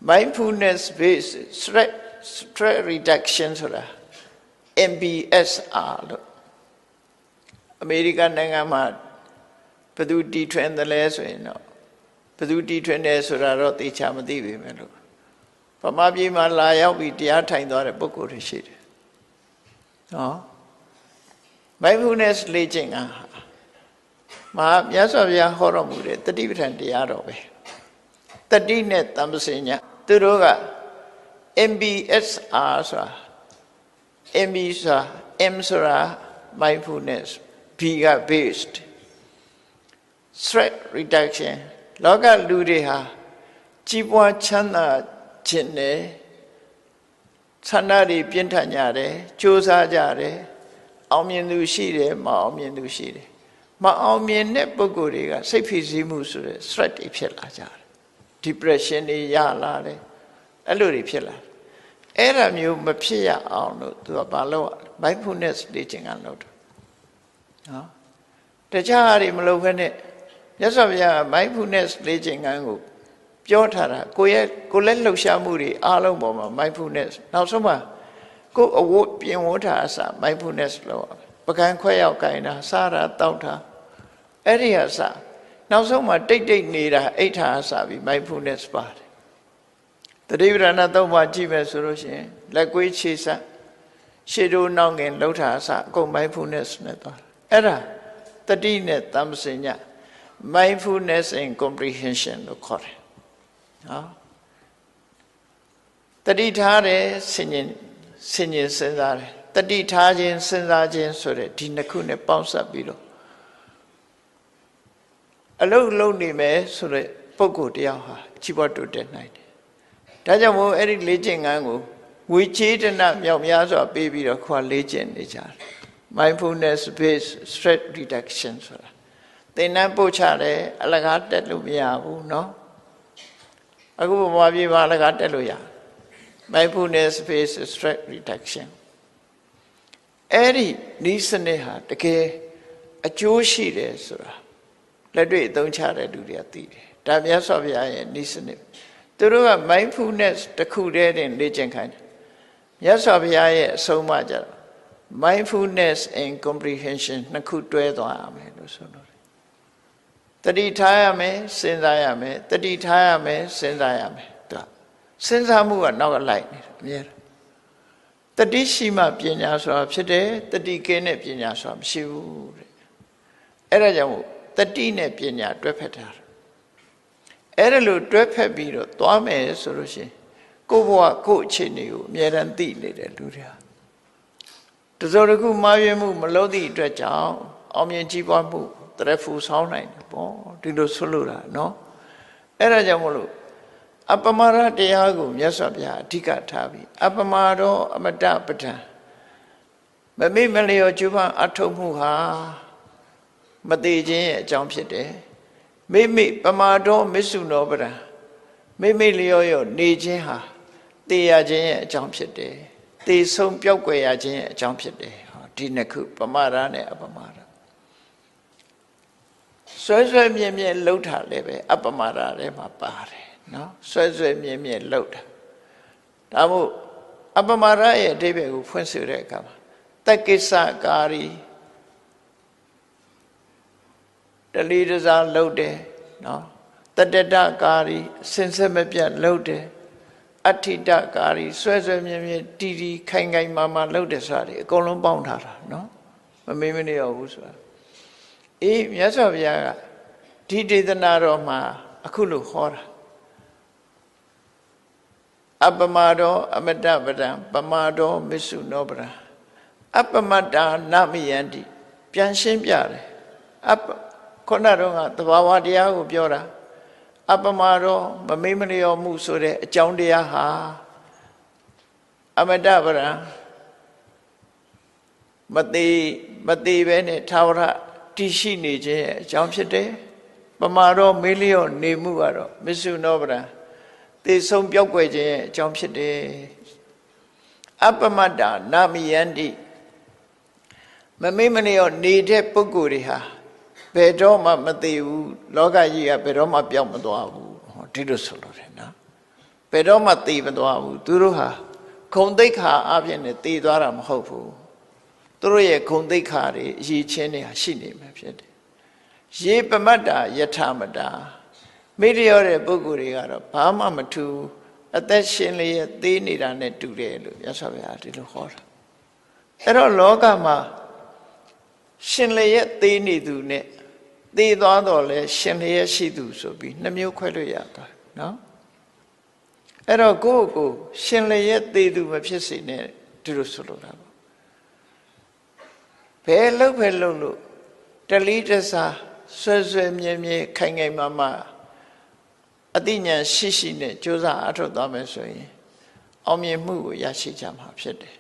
mindfulness based stress reduction ဆိုတာ MBSR လို့အမေရိကန်နိုင်ငံမှာဘယ်သူတီထွင်တယ်လဲဆိုရင်တော့ဘယ်သူတီထွင်တယ်ဆိုတာတော့သိချာမသိပေမဲ့လို့ဗမာပြည်မှာလာရောက်ပြီးတရားထိုင်သွားတဲ့ပုဂ္ဂိုလ်တွေရှိတယ်နော် mindfulness လေ့ကျင့်ခန်း မှာမြတ်စွာဘုရားဟောတော်မူတဲ့တတိပဋ္ဌာန်တရားတော်ပဲတတိနဲ့တမ္ပစညသူတို့က MBSR ဆိုတာ MB ဆိုတာ M ဆိုတာ mindfulness B က based stress reduction လောကလူတွေဟာကြီးပွားချမ်းသာခြင်းနဲ့ဆန္ဒတွေပြင်းထန်ကြတယ်ကြိုးစားကြတယ်အောင်မြင်သူရှိတယ်မအောင်မြင်သူရှိတယ်မအောင်မြင်တဲ့ပုဂ္ဂိုလ်တွေကစိတ်ဖိစီးမှုဆိုတဲ့ stress တွေဖြစ်လာကြတယ် depression တွေရလာတယ်အဲ့လိုတွေဖြစ်လာအဲ့ဒါမျိုးမဖြစ်ရအောင်လို့သူကဘာလို့ mindfulness လေ့ကျင့်ခန်းလုပ်တယ်နော်တခြားအရာမလုပ်ဘဲနဲ့မြတ်စွာဘုရား mindfulness လေ့ကျင့်ခန်းကိုပြောထားတာကိုလည်းလှုပ်ရှားမှုတွေအားလုံးပေါ်မှာ mindfulness နောက်ဆုံးမှာကိုအဝတ်ပြင်ဝတ်ထားအစ mindfulness လို့ပကံခွဲရောက်ကြင်တာစားတာတောက်တာအဲ့ဒီအစနောက်ဆုံးမှာတိတ်တိတ်နေတာအိဋ္ဌာအစပြီး mindfulness ပါတယ်တတိပဋ္ဌာန်သုံးပါးကြည့်မယ်ဆိုလို့ရှိရင်လက်ကွေးခြေဆက်ရှေ့တို့နောက်ငင်လှုပ်ထားအစအကုန် mindfulness နဲ့သွားအဲ့ဒါတတိနဲ့တမ္ပစည mindfulness and comprehension လို့ခေါ်တယ်နော်တတိထားတယ်ဆင်ញင်စဉ်းစားတယ်တတိထားခြင်းစဉ်းစားခြင်းဆိုတဲ့ဒီနှစ်ခုနဲ့ပေါင်းစပ်ပြီးတော့အလုံးလုံးနေမယ်ဆိုတဲ့ပုဂ္ဂိုလ်တယောက်ဟာကြီးပွားတိုးတက်နိုင်တယ်ဒါကြောင့်မို့အဲ့ဒီလေ့ကျင့်ခန်းကိုငွေချေးတနမြောက်များစွာပေးပြီးတော့ခေါ်လေ့ကျင့်နေကြတယ် mindfulness based stress reduction ဆိုတာသင်္นานပို့ချတယ်အလကားတက်လို့မရဘူးเนาะအခုဘဝပြေမှာအလကားတက်လို့ရ mindfulness based stress reduction အဲ့ဒီဤစနစ်ဟာတကယ်အကျိုးရှိတယ်ဆိုတာလက်တွေ့အသုံးချတဲ့လူတွေကသိတယ်ဒါမြတ်စွာဘုရားရဲ့ဤစနစ်သူတို့က mindfulness တစ်ခုတည်းတင်လေ့ကျင့်ခိုင်းတယ်မြတ်စွာဘုရားရဲ့အဆုံးအမကြတော့ mindfulness and comprehension နှစ်ခုတွဲသွားရမယ်လို့ဆိုလို့တတိထားရမယ်စဉ်းစားရမယ်တတိထားရမယ်စဉ်းစားရမယ်သူစဉ်းစားမှုကနောက်ကလိုက်နေတယ်အများတတိရှိမှပညာဆိုတာဖြစ်တယ်တတိကင်းတဲ့ပညာဆိုတာမရှိဘူးတဲ့အဲ့ဒါကြောင့်မို့တတိနဲ့ပညာတွဲဖက်တာအဲ့ဒါလို့တွဲဖက်ပြီးတော့သွားမယ်ဆိုလို့ရှိရင်ကိုယ့်ဘဝကိုယ့်အခြေအနေကိုအမြဲတမ်းသိနေတယ်လူတွေဟာတစုံတစ်ခုမှားယွင်းမှုမလုပ်သည့်အတွက်ကြောင့်အောင်မြင်ကြီးပွားမှုတရဖူဆောင်းနိုင်တယ်ပေါ့ဒီလိုဆွလို့တာเนาะအဲ့ဒါကြောင့်မလို့အပမရတရားကိုမြတ်စွာဘုရားအဓိကထားပြီးအပမရောအမတပဋ္ဌာန်မမေ့မလျော်ကျူးပန်းအထုတ်မှုဟာမသေးခြင်းရဲ့အကြောင်းဖြစ်တယ်မိမိပမာတော်မစ္ဆုနောပဋ္ဌာန်မိလျော်ရောနေခြင်းဟာသေရခြင်းရဲ့အကြောင်းဖြစ်တယ်သေဆုံးပျောက်ကွယ်ရခြင်းရဲ့အကြောင်းဖြစ်တယ်ဒီနှစ်ခုပမာရနဲ့အပမရဆွဲမြဲမြဲလှုပ်တာလည်းပဲအပမရထဲမှာပါတယ်နော်ဆွဲမြဲမြဲလှုပ်တာဒါမို့အပမရရဲ့အဓိပ္ပာယ်ကိုဖွင့်ဆိုတဲ့အခါမှာတက္ကိစ္စကာရီတလီတစားလှုပ်တယ်နော်တတတကာရီစင်ဆက်မပြတ်လှုပ်တယ်အဋ္ဌိတကာရီဆွဲမြဲမြဲတီခိုင်မာလှုပ်တယ်ဆိုတာဒီအကုန်လုံးပေါင်းထားတာနော်မမေ့မနေရဘူးဆိုတာအေးမြတ်စွာဘုရားကဒီဒေသနာတော်မှာအခုလို့ဟောတာအပမတောအမတပဒံပမတောမစ္ဆုနောပဒံအပမတ္တာနမယန္တိပြန်ရှင်းပြတယ်ခုနတော့ကသဘာဝတရားကိုပြောတာအပမတောမမေ့မလျော်မှုဆိုတဲ့အကြောင်းတရားဟာအမတပဒံမသေးပဲနဲ့သာဝရတည်ရှိနေခြင်းရဲ့အကြောင်းဖြစ်တယ်ပမာတော့မေးလျော့နေမှုကတော့မစ္ဆုနောပဒံသေဆုံးပြောက်ွယ်ခြင်းရဲ့အကြောင်းဖြစ်တယ်အပမတ္တာနာမိယန္တိမမေ့မလျော့နေတဲ့ပုဂ္ဂိုလ်တွေဟာဘယ်တော့မှမသေးဘူးလောကကြီးကဘယ်တော့မှပြောင်းမသွားဘူးဒီလိုဆိုလို့တယ်နော်ဘယ်တော့မှသေမသွားဘူးသူတို့ဟာဂုံသိက္ခာအပြင်နဲ့သေသွားတာမဟုတ်ဘူးသူတို့ရဲ့ဂုံသိက္ခာတွေအရေးချင်းတွေဟာရှိနေမှာဖြစ်တယ်ရေပမတ္တာယထာမတာမိလျော့တဲ့ပုဂ္ဂိုလ်တွေကတော့ဘာမှမထူးအသက်ရှင်လျက်သေးနေတာနဲ့တူတယ်လို့မြတ်စွာဘုရားဒီလိုဟောတာအဲ့တော့လောကမှာရှင်လျက်သေးနေသူနဲ့ သေသွားတော့လဲရှင်လျက်ရှိသူဆိုပြီးနှမျိုးခွဲလို့ရတာနော်အဲ့တော့ကိုယ့်ကိုရှင်လျက်သေသူမဖြစ်စေနဲ့ဒီလိုဆိုလိုတာပေါ့ဘယ်လောက်ပဲလုပ်လို့တလီတစားဆွဲဆွဲမြဲမြဲခိုင်ခိုင်မာမာအသိဉာဏ်ရှိရှိနဲ့ကြိုးစားအထောက်သွားမယ်ဆိုရင်အောင်မြင်မှုကိုရရှိကြမှာဖြစ်တယ်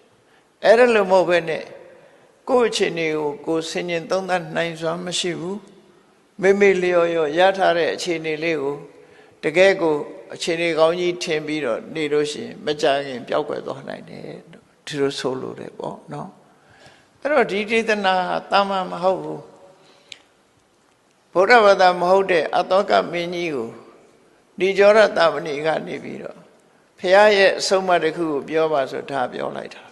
အဲ့ဒါလို့မဟုတ်ဘဲနဲ့ကိုယ့်အခြေအနေကိုကိုယ်ဆင်ញင်သုံးသပ်နိုင်စွာမရှိဘူးမေမေလျော်ရောရထားတဲ့အခြေအနေလေးကိုတကယ်ကိုအခြေအနေကောင်းကြီးထင်ပြီးတော့နေလို့ရှိရင်မကြခင်ပျောက်ကွယ်သွားနိုင်တယ်ဒီလိုဆိုလို့တယ်ပေါ့နော်အဲ့တော့ဒီဒေသနာဟာတာမန်မဟုတ်ဘူးဗုဒ္ဓဘာသာမဟုတ်တဲ့အတောကမင်းကြီးကိုဒီကြောရတမဏိကနေပြီးတော့ဖះရဲ့အဆုံးအမတစ်ခုကိုပြောပါဆိုဒါပြောလိုက်တာ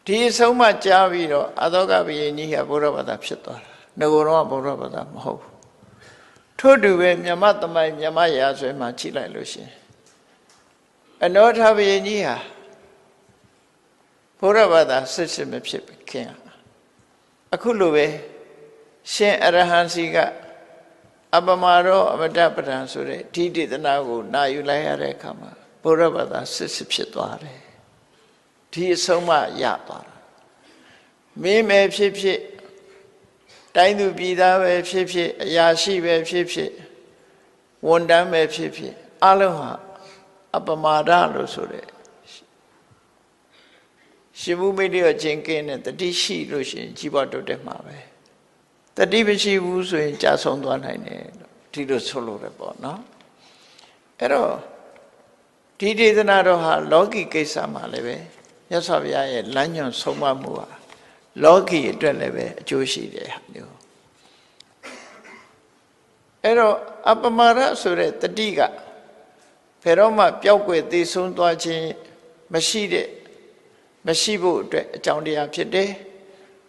ဒီအဆုံးအမကြားပြီးတော့အတောကဘုရင်ကြီးကဗုဒ္ဓဘာသာဖြစ်သွားတာငကိုယ်တော့ဗုဒ္ဓဘာသာမဟုတ်ဘူးထို့တူပဲမြမသမိုင်းမြမရာဇွဲမှာကြည့်လိုက်လို့ရှင်အနောထဘုရင်ကြီးဟာဗုဒ္ဓဘာသာစစ်မဖြစ်ခင်အခုလိုပဲရှင်အရဟံစီကအပမာရောအမတပဒံဆိုတဲ့ဒီဒေသနာကိုနာယူလိုက်ရတဲ့အခါမှာဗုဒ္ဓဘာသာစစ်ဖြစ်သွားတယ်ဒီအဆုံးမရသွားတာမင်းပဲဖြစ်ဖြစ်တိုင်းသူပြည်သားပဲဖြစ်ဖြစ်အရာရှိပဲဖြစ်ဖြစ်ဝန်တန်းပဲဖြစ်ဖြစ်အလုံးဟာအပမာဒလို့ဆိုတဲ့ရှင်ဘုမိတ်ရခြင်းကင်းတဲ့တတိရှိလို့ရှိရင်ကြီးပွားတိုးတက်မှာပဲတတိမရှိဘူးဆိုရင်ကြာဆုံးသွားနိုင်တယ်ဒီလိုဆိုလို့ရပေါ့နော်အဲ့တော့ဒီဒေသနာတော်ဟာလောကီကိစ္စမှာလည်းပဲမြတ်စွာဘုရားရဲ့လမ်းညွှန်ဆုံးမမှုဟာလောကီအတွက်လည်းပဲအကျိုးရှိတယ်ဟာမျိုးအဲ့တော့အပမာဒဆိုတဲ့တတိကဘယ်တော့မှပျောက်ကွယ်သေဆုံးသွားခြင်းမရှိဖို့အတွက်အကြောင်းတရားဖြစ်တယ်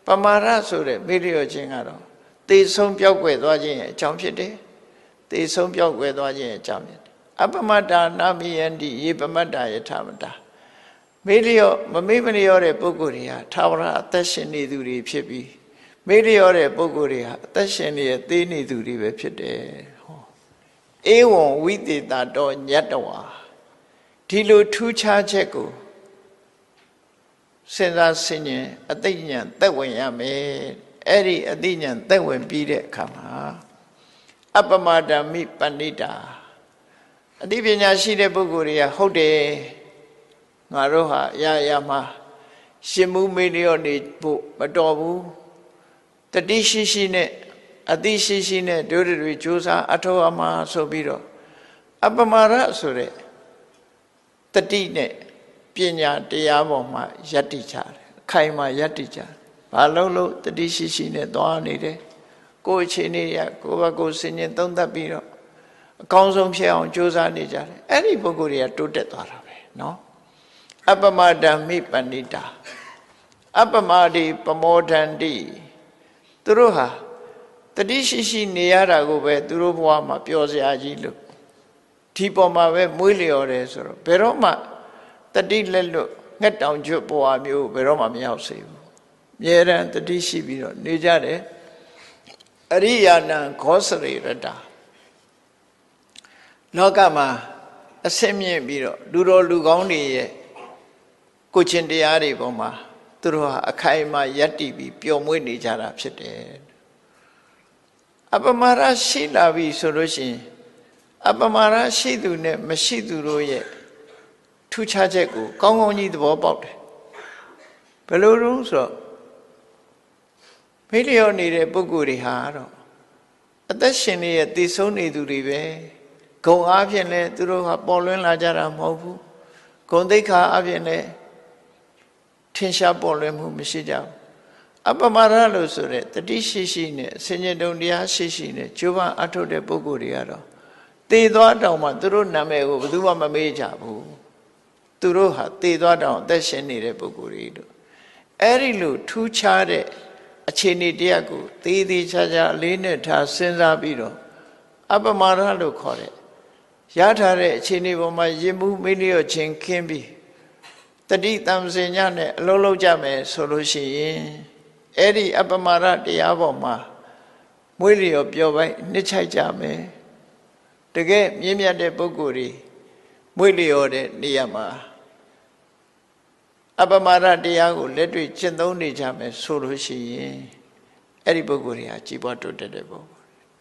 ပမာဒဆိုတဲ့မေ့လျော့ခြင်းကတော့သေဆုံးပျောက်ကွယ်သွားခြင်းရဲ့အကြောင်းဖြစ်တယ်သေဆုံးပျောက်ကွယ်သွားခြင်းရဲ့အကြောင်းဖြစ်တယ်အပမတ္တာနာမိယန္တိယေပမတ္တာယထာမတ္တာမေ့လျော့မမေ့မလျော့တဲ့ပုဂ္ဂိုလ်တွေဟာသာဝရအသက်ရှင်နေသူတွေဖြစ်ပြီးမေ့လျော့တဲ့ပုဂ္ဂိုလ်တွေဟာအသက်ရှင်နေသေးနေသူတွေပဲဖြစ်တယ်ဟောဧဝံဝိသေတတောညတ္တဝါဒီလိုထူးခြားချက်ကိုစဉ်းစားဆင်ခြင်အသိဉာဏ်သက်ဝင်ရမယ်အဲ့ဒီအသိဉာဏ်သက်ဝင်ပြီးတဲ့အခါမှာအပမဒမိပဏိတာအသိပညာရှိတဲ့ပုဂ္ဂိုလ်တွေကဟုတ်တယ်ငါတို့ဟာရမှာရှင်မှုမေ့လျော့နေဖို့မတော်ဘူးတတိရှိနဲ့အသိရှိနဲ့တို့တွေကြိုးစားအထောက်အမှားဆိုပြီးတော့အပမာရဆိုတဲ့တတိနဲ့ပညာတရားပေါ်မှာယက်တိကြတယ်အခိုင်မှာယက်တိကြတယ်ဘာလို့တတိရှိနဲ့သွားနေတယ်ကိုယ်အခြေအနေရကိုယ့်ဘက်ကိုစဉ်းကျင်သုံးသပ်ပြီးတော့အကောင်းဆုံးဖြစ်အောင်ကြိုးစားနေကြတယ်အဲ့ဒီပုဂ္ဂိုလ်တွေကတိုးတက်သွားတာပဲเนาะအပမဒံမိပဏိတာအပမတိပမောဒန္တိသူတို့ဟာတတိရှိနေရတာကိုပဲသူတို့ဘဝမှာပျော်စရာကြီးလို့ဒီပေါ်မှာပဲမွေးလျော်တယ်ဆိုတော့ဘယ်တော့မှတတိလက်လွတ်ငှက်တောင်ကျွတ်ဘဝမျိုးဘယ်တော့မှမရောက်စေဘူးအမြဲတမ်းတတိရှိပြီးတော့နေကြတယ်အရိယာနံခောစရိရတလောကမှာအစင်းမြင့်ပြီးတော့လူတော်လူကောင်းတွေရဲ့ကိုချင်းတရားတွေပေါ်မှာသူတို့ဟာအခိုင်အမာယက်တည်ပြီးပျော်မွေ့နေကြတာဖြစ်တယ်အပမာရရှိလာပြီဆိုလို့ရှိရင်အပမာရရှိသူနဲ့မရှိသူတို့ရဲ့ထူးခြားချက်ကိုကောင်းကောင်းကြီးသဘောပေါက်တယ်ဘယ်လိုလို့ဆိုတော့မေ့လျော့နေတဲ့ပုဂ္ဂိုလ်တွေဟာတော့အသက်ရှင်နေရဲ့တည်ဆုံးနေသူတွေပဲဂုံအားဖြင့်လဲသူတို့ဟာပေါ်လွင်လာကြတာမဟုတ်ဘူးဂုံသိက္ခာအပြင်လဲထင်ရှားပေါ်လွင်မှုမရှိကြဘူးအပမာရလို့ဆိုတဲ့တတိရှိနဲ့ဆင်ញတုံတရားရှိနဲ့ကျိုးပန်းအထုတ်တဲ့ပုဂ္ဂိုလ်တွေကတော့သေသွားတောင်မှသူတို့နာမည်ကိုဘယ်သူမှမမေ့ကြဘူးသူတို့ဟာသေသွားတောင်အသက်ရှင်နေတဲ့ပုဂ္ဂိုလ်တွေတို့အဲ့ဒီလိုထူးခြားတဲ့အခြေအနေတရားကိုသေးသေးချာချာအလေးနဲ့ထားစဉ်းစားပြီးတော့အပမာရလို့ခေါ်တဲ့ရထားတဲ့အခြေအနေပေါ်မှာယဉ်မှုမေ့လျော့ခြင်းခင်းပြီးတတိတံစင်ညနဲ့အလုံးလုံးကြမယ်ဆိုလို့ရှိရင်အဲ့ဒီအပမာရတရားပေါ်မှာ မွေးလျော်ပျော်ပိုက်နှစ်ချိုက်ကြမယ်တကယ်မြင့်မြတ်တဲ့ပုဂ္ဂိုလ်တွေမွေးလျော်တဲ့နေရာမှာအပမရတရားကိုလက်တွေ့ကျင့်သုံးနေကြမယ်ဆိုလို့ရှိရင်အဲ့ဒီပုဂ္ဂိုလ်တွေဟာကြီးပွားတိုးတက်တဲ့ပုဂ္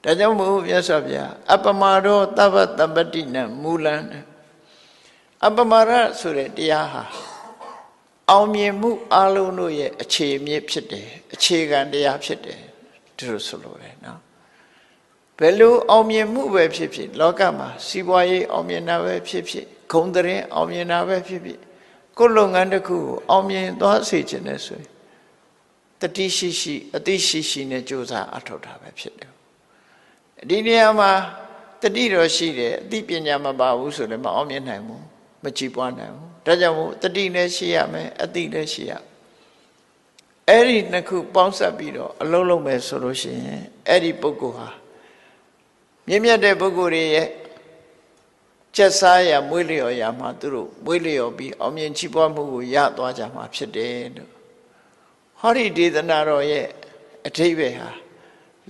ဂိုလ်ဒါကြောင့်မို့မြတ်စွာဘုရားအပမရောသဗ္ဗတပ္ပတိနံမူလံအပမရဆိုတဲ့တရားဟာအောင်မြင်မှုအလုံးတို့ရဲ့အခြေအမြစ်ဖြစ်တယ်အခြေခံတရားဖြစ်တယ်ဒီလိုဆိုလို့ရတယ်နော်ဘယ်လိုအောင်မြင်မှုပဲဖြစ်ဖြစ်လောကမှာစီးပွားရေးအောင်မြင်တာပဲဖြစ်ဖြစ်ဂုဏ်သတင်းအောင်မြင်တာပဲဖြစ်ဖြစ်ကိုယ်လုပ်ငန်းတစ်ခုကိုအောင်မြင်သွားစေခြင်းနဲ့ဆိုရင်တတိရှိရှိအတိရှိရှိနဲ့ကြိုးစားအထောက်တာပဲဖြစ်တယ်ဒီနေရာမှာတတိတော့ရှိတယ်အတိပညာမပါဘူးဆိုလည်းမအောင်မြင်နိုင်ဘူးမကြည်ပွားနိုင်ဘူးဒါကြောင့်မို့တတိလည်းရှိရမယ်အတိလည်းရှိရအဲ့ဒီနှစ်ခုပေါင်းစပ်ပြီးတော့အလုံးလုံးပဲဆိုလို့ရှိရင်အဲ့ဒီပုဂ္ဂိုလ်ဟာမြင့်မြတ်တဲ့ပုဂ္ဂိုလ်တွေရဲ့ကျက်စားရမွေးလျော်ရမှာသူတို့မွေးလျော်ပြီးအောင်မြင်ချီးပွားမှုကိုရသွားကြမှာဖြစ်တယ်လို့ဟောဒီဒေသနာတော်ရဲ့အဓိပ္ပာယ်ဟာ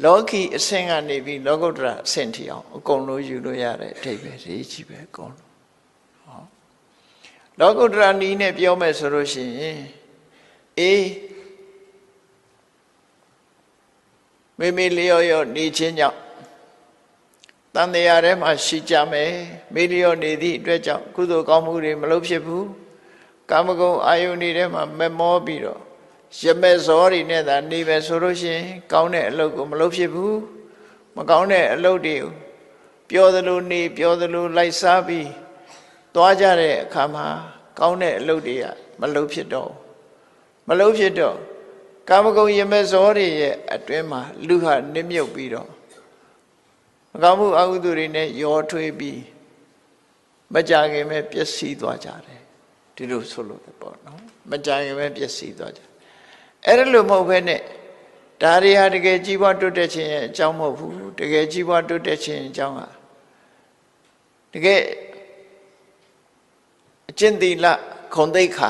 လောကီအဆင့်ကနေပြီးလောကုတ္တရာအဆင့်ထိအောင်အကုန်လုံးယူလို့ရတဲ့အဓိပ္ပာယ်ကြီးပဲအကုန်လုံးဟောလောကုတ္တရာနည်းနဲ့ပြောမယ်ဆိုလို့ရှိရင်မိမိလျော်ရောနေခြင်းကြောင့်တန်တရားထဲမှာရှိကြမယ်မိလျော်နေသည့်အတွက်ကြောင့်ကုသိုလ်ကောင်းမှုတွေမလုပ်ဖြစ်ဘူးကာမဂုဏ်အာယုန်တွေထဲမှာမမောပြီးတော့ရမဲ့ဇောတွေနဲ့သာနေပဲဆိုလို့ရှိရင်ကောင်းတဲ့အလုပ်ကိုမလုပ်ဖြစ်ဘူးမကောင်းတဲ့အလုပ်တွေကိုပြောသလိုနေပြောသလိုလိုက်စားပြီးသွားကြတဲ့အခါမှာကောင်းတဲ့အလုပ်တွေကမလုပ်ဖြစ်တော့ကာမဂုဏ်ရမဲ့ဇောတွေရဲ့အတွင်းမှာလူဟာနစ်မြုပ်ပြီးတော့မကောင်းမှုအကုသိုလ်တွေနဲ့ရောထွေးပြီးမကြခင်ပဲပျက်စီးသွားကြတယ်ဒီလိုဆိုလို့ပေါ့နော်မကြခင်ပဲပျက်စီးသွားကြအဲ့ဒါလိုမဟုတ်ဘဲနဲ့ဒါတွေဟာတကယ်ကြီးပွားတိုးတက်ခြင်းရဲ့အကြောင်းမဟုတ်ဘူးတကယ်ကြီးပွားတိုးတက်ခြင်းအကြောင်းဟာတကယ်အကျင့်သီလခုံသိက္ခာ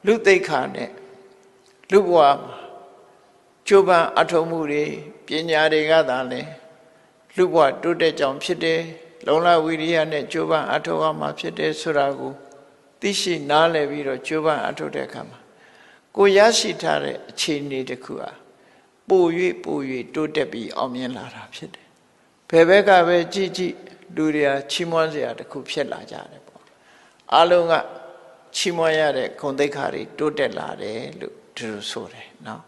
လူသိက္ခာနဲ့လူဘဝမှာကျိုးပန်းအထောက်မှုတွေပညာတွေကသာလဲလူဘဝတိုးတက်ကြောင်ဖြစ်တယ်လုံလဝိရိယနဲ့ကျိုးပန်းအထောက်အမှာဖြစ်တယ်ဆိုတာကိုသိရှိနားလည်ပြီးတော့ကျိုးပန်းအထောက်တဲ့အခါမှာကိုရရှိထားတဲ့အခြေအနေတစ်ခုဟာပို၍တိုးတက်ပြီးအောင်မြင်လာတာဖြစ်တယ်ဘယ်ဘက်ကပဲကြည့်လူတွေကချီးမွမ်းစရာတစ်ခုဖြစ်လာကြတယ်ပေါ့အလုံးကချီးမွမ်းရတဲ့ဂုဏ်သိက္ခာတွေတိုးတက်လာတယ်လို့ဒီလိုဆိုတယ်နော်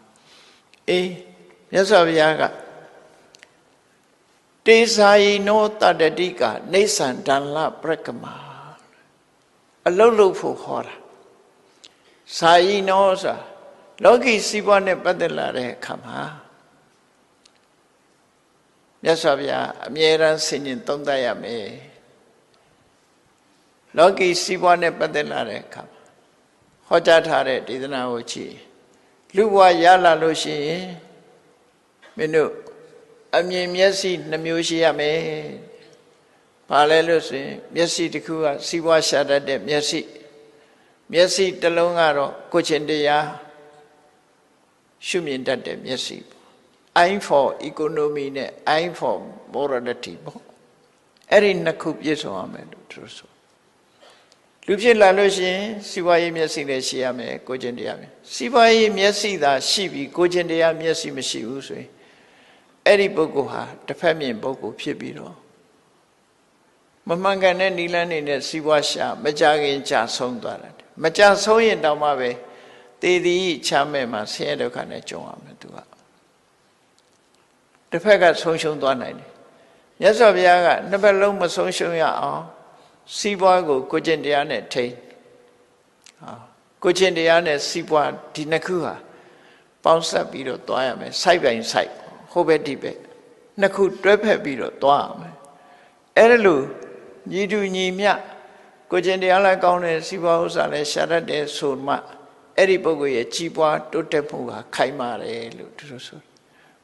မြတ်စွာဘုရားကတေဇာယိနောတတတိကနေသံဒန္လပရကမာအလုတ်လို့ဖို့ဟောတာဇာယိနောဆိုတာလောကီစီးပွားနဲ့ပတ်သက်လာတဲ့အခါမှာမြတ်စွာဘုရားအမြဲတမ်းဆင်ញင်သုံးသပ်ရမယ်လောကီစီးပွားနဲ့ပတ်သက်လာတဲ့အခါမှာဟောကြားထားတဲ့ဒေသနာကိုကြည့်လူဘဝရလာလို့ရှိရင်မင်းတို့အမြင်မျက်စိနှမျိုးရှိရမယ်။ဘာလဲလို့ဆိုရင်မျက်စိတစ်ခုကစီးပွားရှာတတ်တဲ့မျက်စိတစ်လုံးကတော့ကိုယ်ချင်းတရားရှုမြင်တတ်တဲ့မျက်စိ။ Eye for economy နဲ့ Eye for morality ပေါ့။အဲ့ဒီနှစ်ခုပြည့်စုံရမယ်လို့သူဆို။လူဖြစ်လာလို့ရှိရင်စီးပွားရေးမျက်စိလည်းရှိရမယ်ကိုယ်ချင်းတရားမျက်စီးပွားရေးမျက်စိသာရှိပြီးကိုယ်ချင်းတရားမျက်စိမရှိဘူးဆိုရင်အဲ့ဒီပုဂ္ဂိုလ်ဟာတစ်ဖက်မြင်ပုဂ္ဂိုလ်ဖြစ်ပြီးတော့မမှန်ကန်တဲ့နိလန်းနေနဲ့စီးပွားရှာမကြခင်ကြာဆုံးသွားတယ်မကြာဆုံးရင်တောင်မှပဲတည်တည်ချမ်းမဲ့မှာဆင်းရဲဒုက္ခနဲ့ကြုံရမယ်သူကတစ်ဖက်ကဆုံးရှုံးသွားနိုင်တယ်မြတ်စွာဘုရားကနှစ်ဖက်လုံးမဆုံးရှုံးရအောင်စီးပွားကိုကိုကျင့်တရားနဲ့ထိန်းကိုကျင့်တရားနဲ့စီးပွားဒီနှစ်ခုဟာပေါင်းစပ်ပြီးတော့သွားရမယ်စိုက်ပိုင်စိုက်ဟိုဘက်ဒီဘက်နှစ်ခုတွဲဖက်ပြီးတော့သွားရမယ်အဲ့ဒါလို့ညီတူညီမျှကိုကျင့်တရားလည်းကောင်းတယ်စီးပွားဥစ္စာလည်းရှာတတ်တယ်ဆိုမှအဲ့ဒီပုဂ္ဂိုလ်ရဲ့ကြီးပွားတိုးတက်မှုဟာခိုင်မာတယ်လို့သူတို့ဆို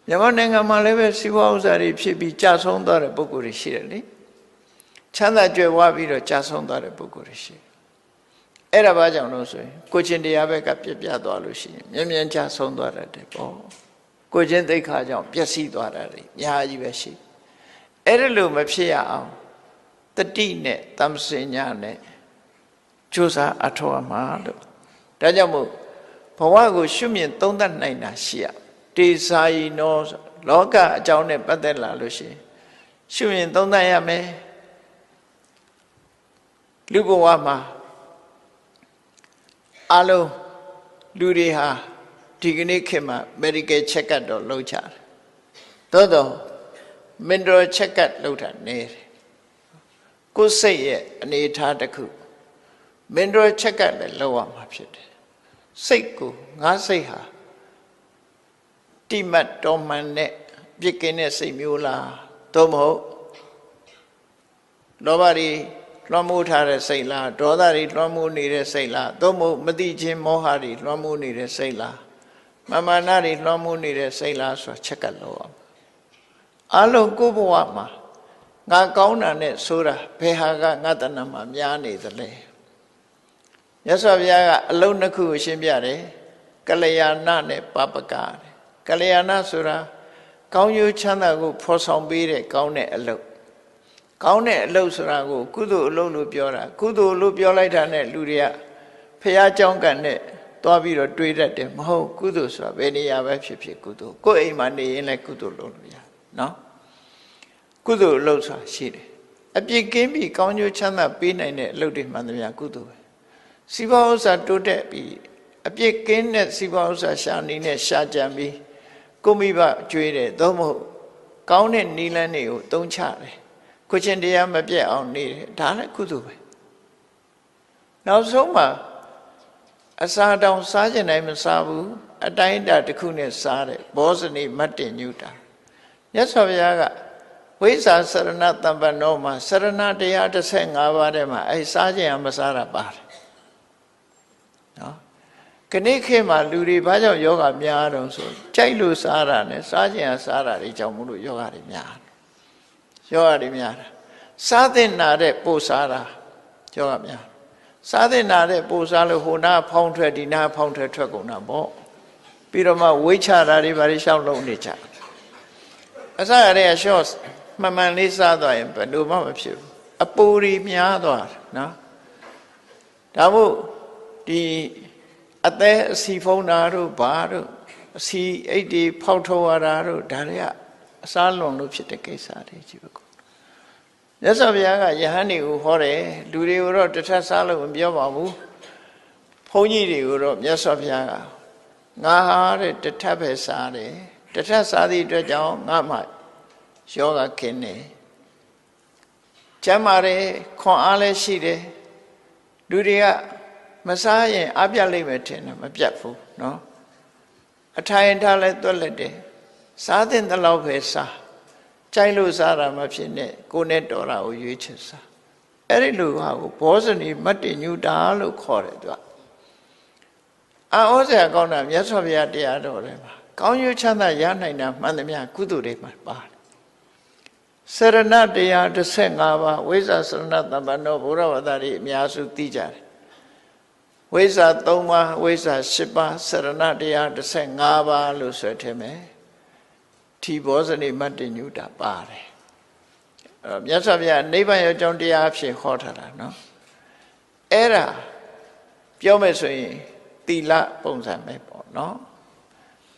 မြန်မာနိုင်ငံမှာလည်းပဲစီးပွားဥစ္စာတွေဖြစ်ပြီးကြာဆုံးသွားတဲ့ပုဂ္ဂိုလ်တွေရှိတယ်လေချမ်းသာကြွယ်ဝပြီးတော့ကြာဆုံးသွားတဲ့ပုဂ္ဂိုလ်တွေရှိတယ်အဲ့ဒါဘာကြောင့်လို့ဆိုရင်ကိုကျင့်တရားဘက်ကပြပြသွားလို့ရှိရင်မြန်မြန်ကြာဆုံးသွားတတ်တယ်ပေါ့ ကိုချင်းသိက္ခာကြောင့်ပျက်စီးသွားတာတွေအများကြီးပဲရှိအဲ့ဒါလို့မဖြစ်ရအောင်တတိနဲ့တမ္ပစညာနဲ့ကြိုးစားအထောက်အမှားလို့ဒါကြောင့်မို့ဘဝကိုရှုမြင်သုံးသပ်နိုင်တာရှိရတေစာယီနောလောကအကြောင်းနဲ့ပတ်သက်လာလို့ရှိရင်ရှုမြင်သုံးသပ်ရမယ်လူဘဝမှာအလုံးလူတွေဟာဒီကနေ့ခေတ်မှာ medical check up တော့လုပ်ကြတယ်သို့တော့ mental check up လုပ်တာနည်းတယ်ကိုယ်စိတ်ရဲ့အနေအထားတစ်ခု mental check up လည်းလုပ်ရမှာဖြစ်တယ်စိတ်ကိုငါစိတ်ဟာတိမတ်တော်မှန်တဲ့ပြစ်ကင်းတဲ့စိတ်မျိုးလားသို့မဟုတ်လောဘတွေလွှမ်းမိုးထားတဲ့စိတ်လားဒေါသတွေလွှမ်းမိုးနေတဲ့စိတ်လားသို့မဟုတ်မသိခြင်းမောဟတွေလွှမ်းမိုးနေတဲ့စိတ်လားမမာနတွေလွှမ်းမိုးနေတဲ့စိတ်လားဆိုတာချက်ကလို့အောင်အလုံးကိုယ်ဘဝမှာငါကောင်းတာနဲ့ဆိုတာဘယ်ဟာကငါတဏ္ဍမှာများနေသလဲမြတ်စွာဘုရားကအလုံးနှစ်ခုကိုရှင်းပြတယ်ကလျာဏနဲ့ပပကတဲ့ကလျာဏဆိုတာကောင်းကျိုးချမ်းသာကိုဖော်ဆောင်ပေးတဲ့ကောင်းတဲ့အလုပ်ကောင်းတဲ့အလုပ်ဆိုတာကိုကုသိုလ်အလုပ်လို့ပြောတာကုသိုလ်လို့ပြောလိုက်တာနဲ့လူတွေကဖះเจ้าကံနဲ့သွားပြီးတော့တွေးတတ်တယ်မဟုတ်ကုသိုလ်ဆိုတာဘယ်နေရာပဲဖြစ်ဖြစ်ကုသိုလ်ကိုယ်အိမ်မှာနေရင်လည်းကုသိုလ်လုပ်လို့ရနော်ကုသိုလ်အလုပ်ဆိုတာရှိတယ်အပြစ်ကင်းပြီးကောင်းကျိုးချမ်းသာပေးနိုင်တဲ့အလုပ်တွေမှန်သမျှကုသိုလ်ပဲစီးပွားဥစ္စာတိုးတက်ပြီးအပြစ်ကင်းတဲ့စီးပွားဥစ္စာရှာနေနဲ့ရှာကြံပြီးကိုမိဘကျွေးတယ်သို့မဟုတ်ကောင်းတဲ့နီလန်းတွေကိုသုံးချတယ်ကိုချင်းတရားမပြတ်အောင်နေတယ်ဒါလည်းကုသိုလ်ပဲနောက်ဆုံးမှာအစာတောင်စားကျင်တိုင်းမစားဘူးအတိုင်းအတာတစ်ခုနဲ့စားတယ်ဘောဇနီမတ်တင်ညူတာမြတ်စွာဘုရားကဝိဇ္ဇာစရဏတမ္ပနောမှာစရဏတရား15ပါးထဲမှာအဲစားကျင်အောင်မစားတာပါတယ်နော်ခဏခေတ်မှာလူတွေဘာကြောင့်ယောဂများတော့ဆိုကြိုက်လို့စားတာနဲ့စားကျင်အောင်စားတာတွေကြောင့်မလို့ယောဂတွေများယောဂတွေများတာစားတဲ့နာတဲ့ပို့စားတာယောဂများစားတဲ့နာတဲ့ပို့စားလို့ဟိုနာဖောင်းထွက်ဒီနာဖောင်းထွက်ကုန်တာပေါ့ပြီးတော့မှဝိတ်ချတာတွေဘာတွေရှောက်လုံးနေကြအစရတဲ့ရှော့မှန်မှန်လေးစားသွားရင်ဘယ်လိုမှမဖြစ်ဘူးအပူတွေများသွားတယ်နော်ဒါမို့ဒီအသက်အစီဖုံးတာတို့ဘာတို့အစီအိတ်တွေဖောက်ထုတ်ရတာတို့ဒါတွေကအစားလွန်လို့ဖြစ်တဲ့ကိစ္စတွေကြီးပဲမြတ်စွာဘုရားကယဟန်တွေကိုဟောတယ်လူတွေကိုတော့တထပ်စားလို့မပြောပါဘူးဘုန်းကြီးတွေကိုတော့မြတ်စွာဘုရားကငါဟာတဲ့တထပ်ပဲစားတယ်တထပ်စားသည့်အတွက်ကြောင့်ငါမှယောဂခင်းတယ်ကျမ်းမာတယ်ခွန်အားလည်းရှိတယ်လူတွေကမစားရင်အပြတ်လိမ့်မယ်ထင်တယ်မပြတ်ဘူးနော်အထိုင်ထားလဲတွက်လက်တယ်စားတဲ့တလောက်ပဲစားကြိုက်လို့စားတာမဖြစ်နဲ့ကိုယ်နဲ့တော်တာကိုရွေးချယ်စားအဲ့ဒီလိုဟာကိုဘောဇနီမတ်တညူတာလို့ခေါ်တယ်သူကအောစရာကောင်းတာမြတ်စွာဘုရားတရားတော်ထဲမှာကောင်းကျိုးချမ်းသာရနိုင်တာမှန်သမျှကုသိုလ်တွေမှာပါတယ်စရဏတရား15ပါးဝိဇ္ဇာစရဏတမ္ပနောဘုရားဝတ္တတွေအများစုသိကြတယ်ဝိဇ္ဇာ3ပါးဝိဇ္ဇာ10ပါးစရဏတရား15ပါးလို့ဆိုထင်မယ်ထီဘောဇနီမတ်တညူတာပါတယ်မြတ်စွာဘုရားနိဗ္ဗာန်ရောက်ကြောင်းတရားအဖြစ်ဟောထားတာနော်အဲ့ဒါပြောမယ်ဆိုရင်သီလပုံစံပဲပေါ့နော်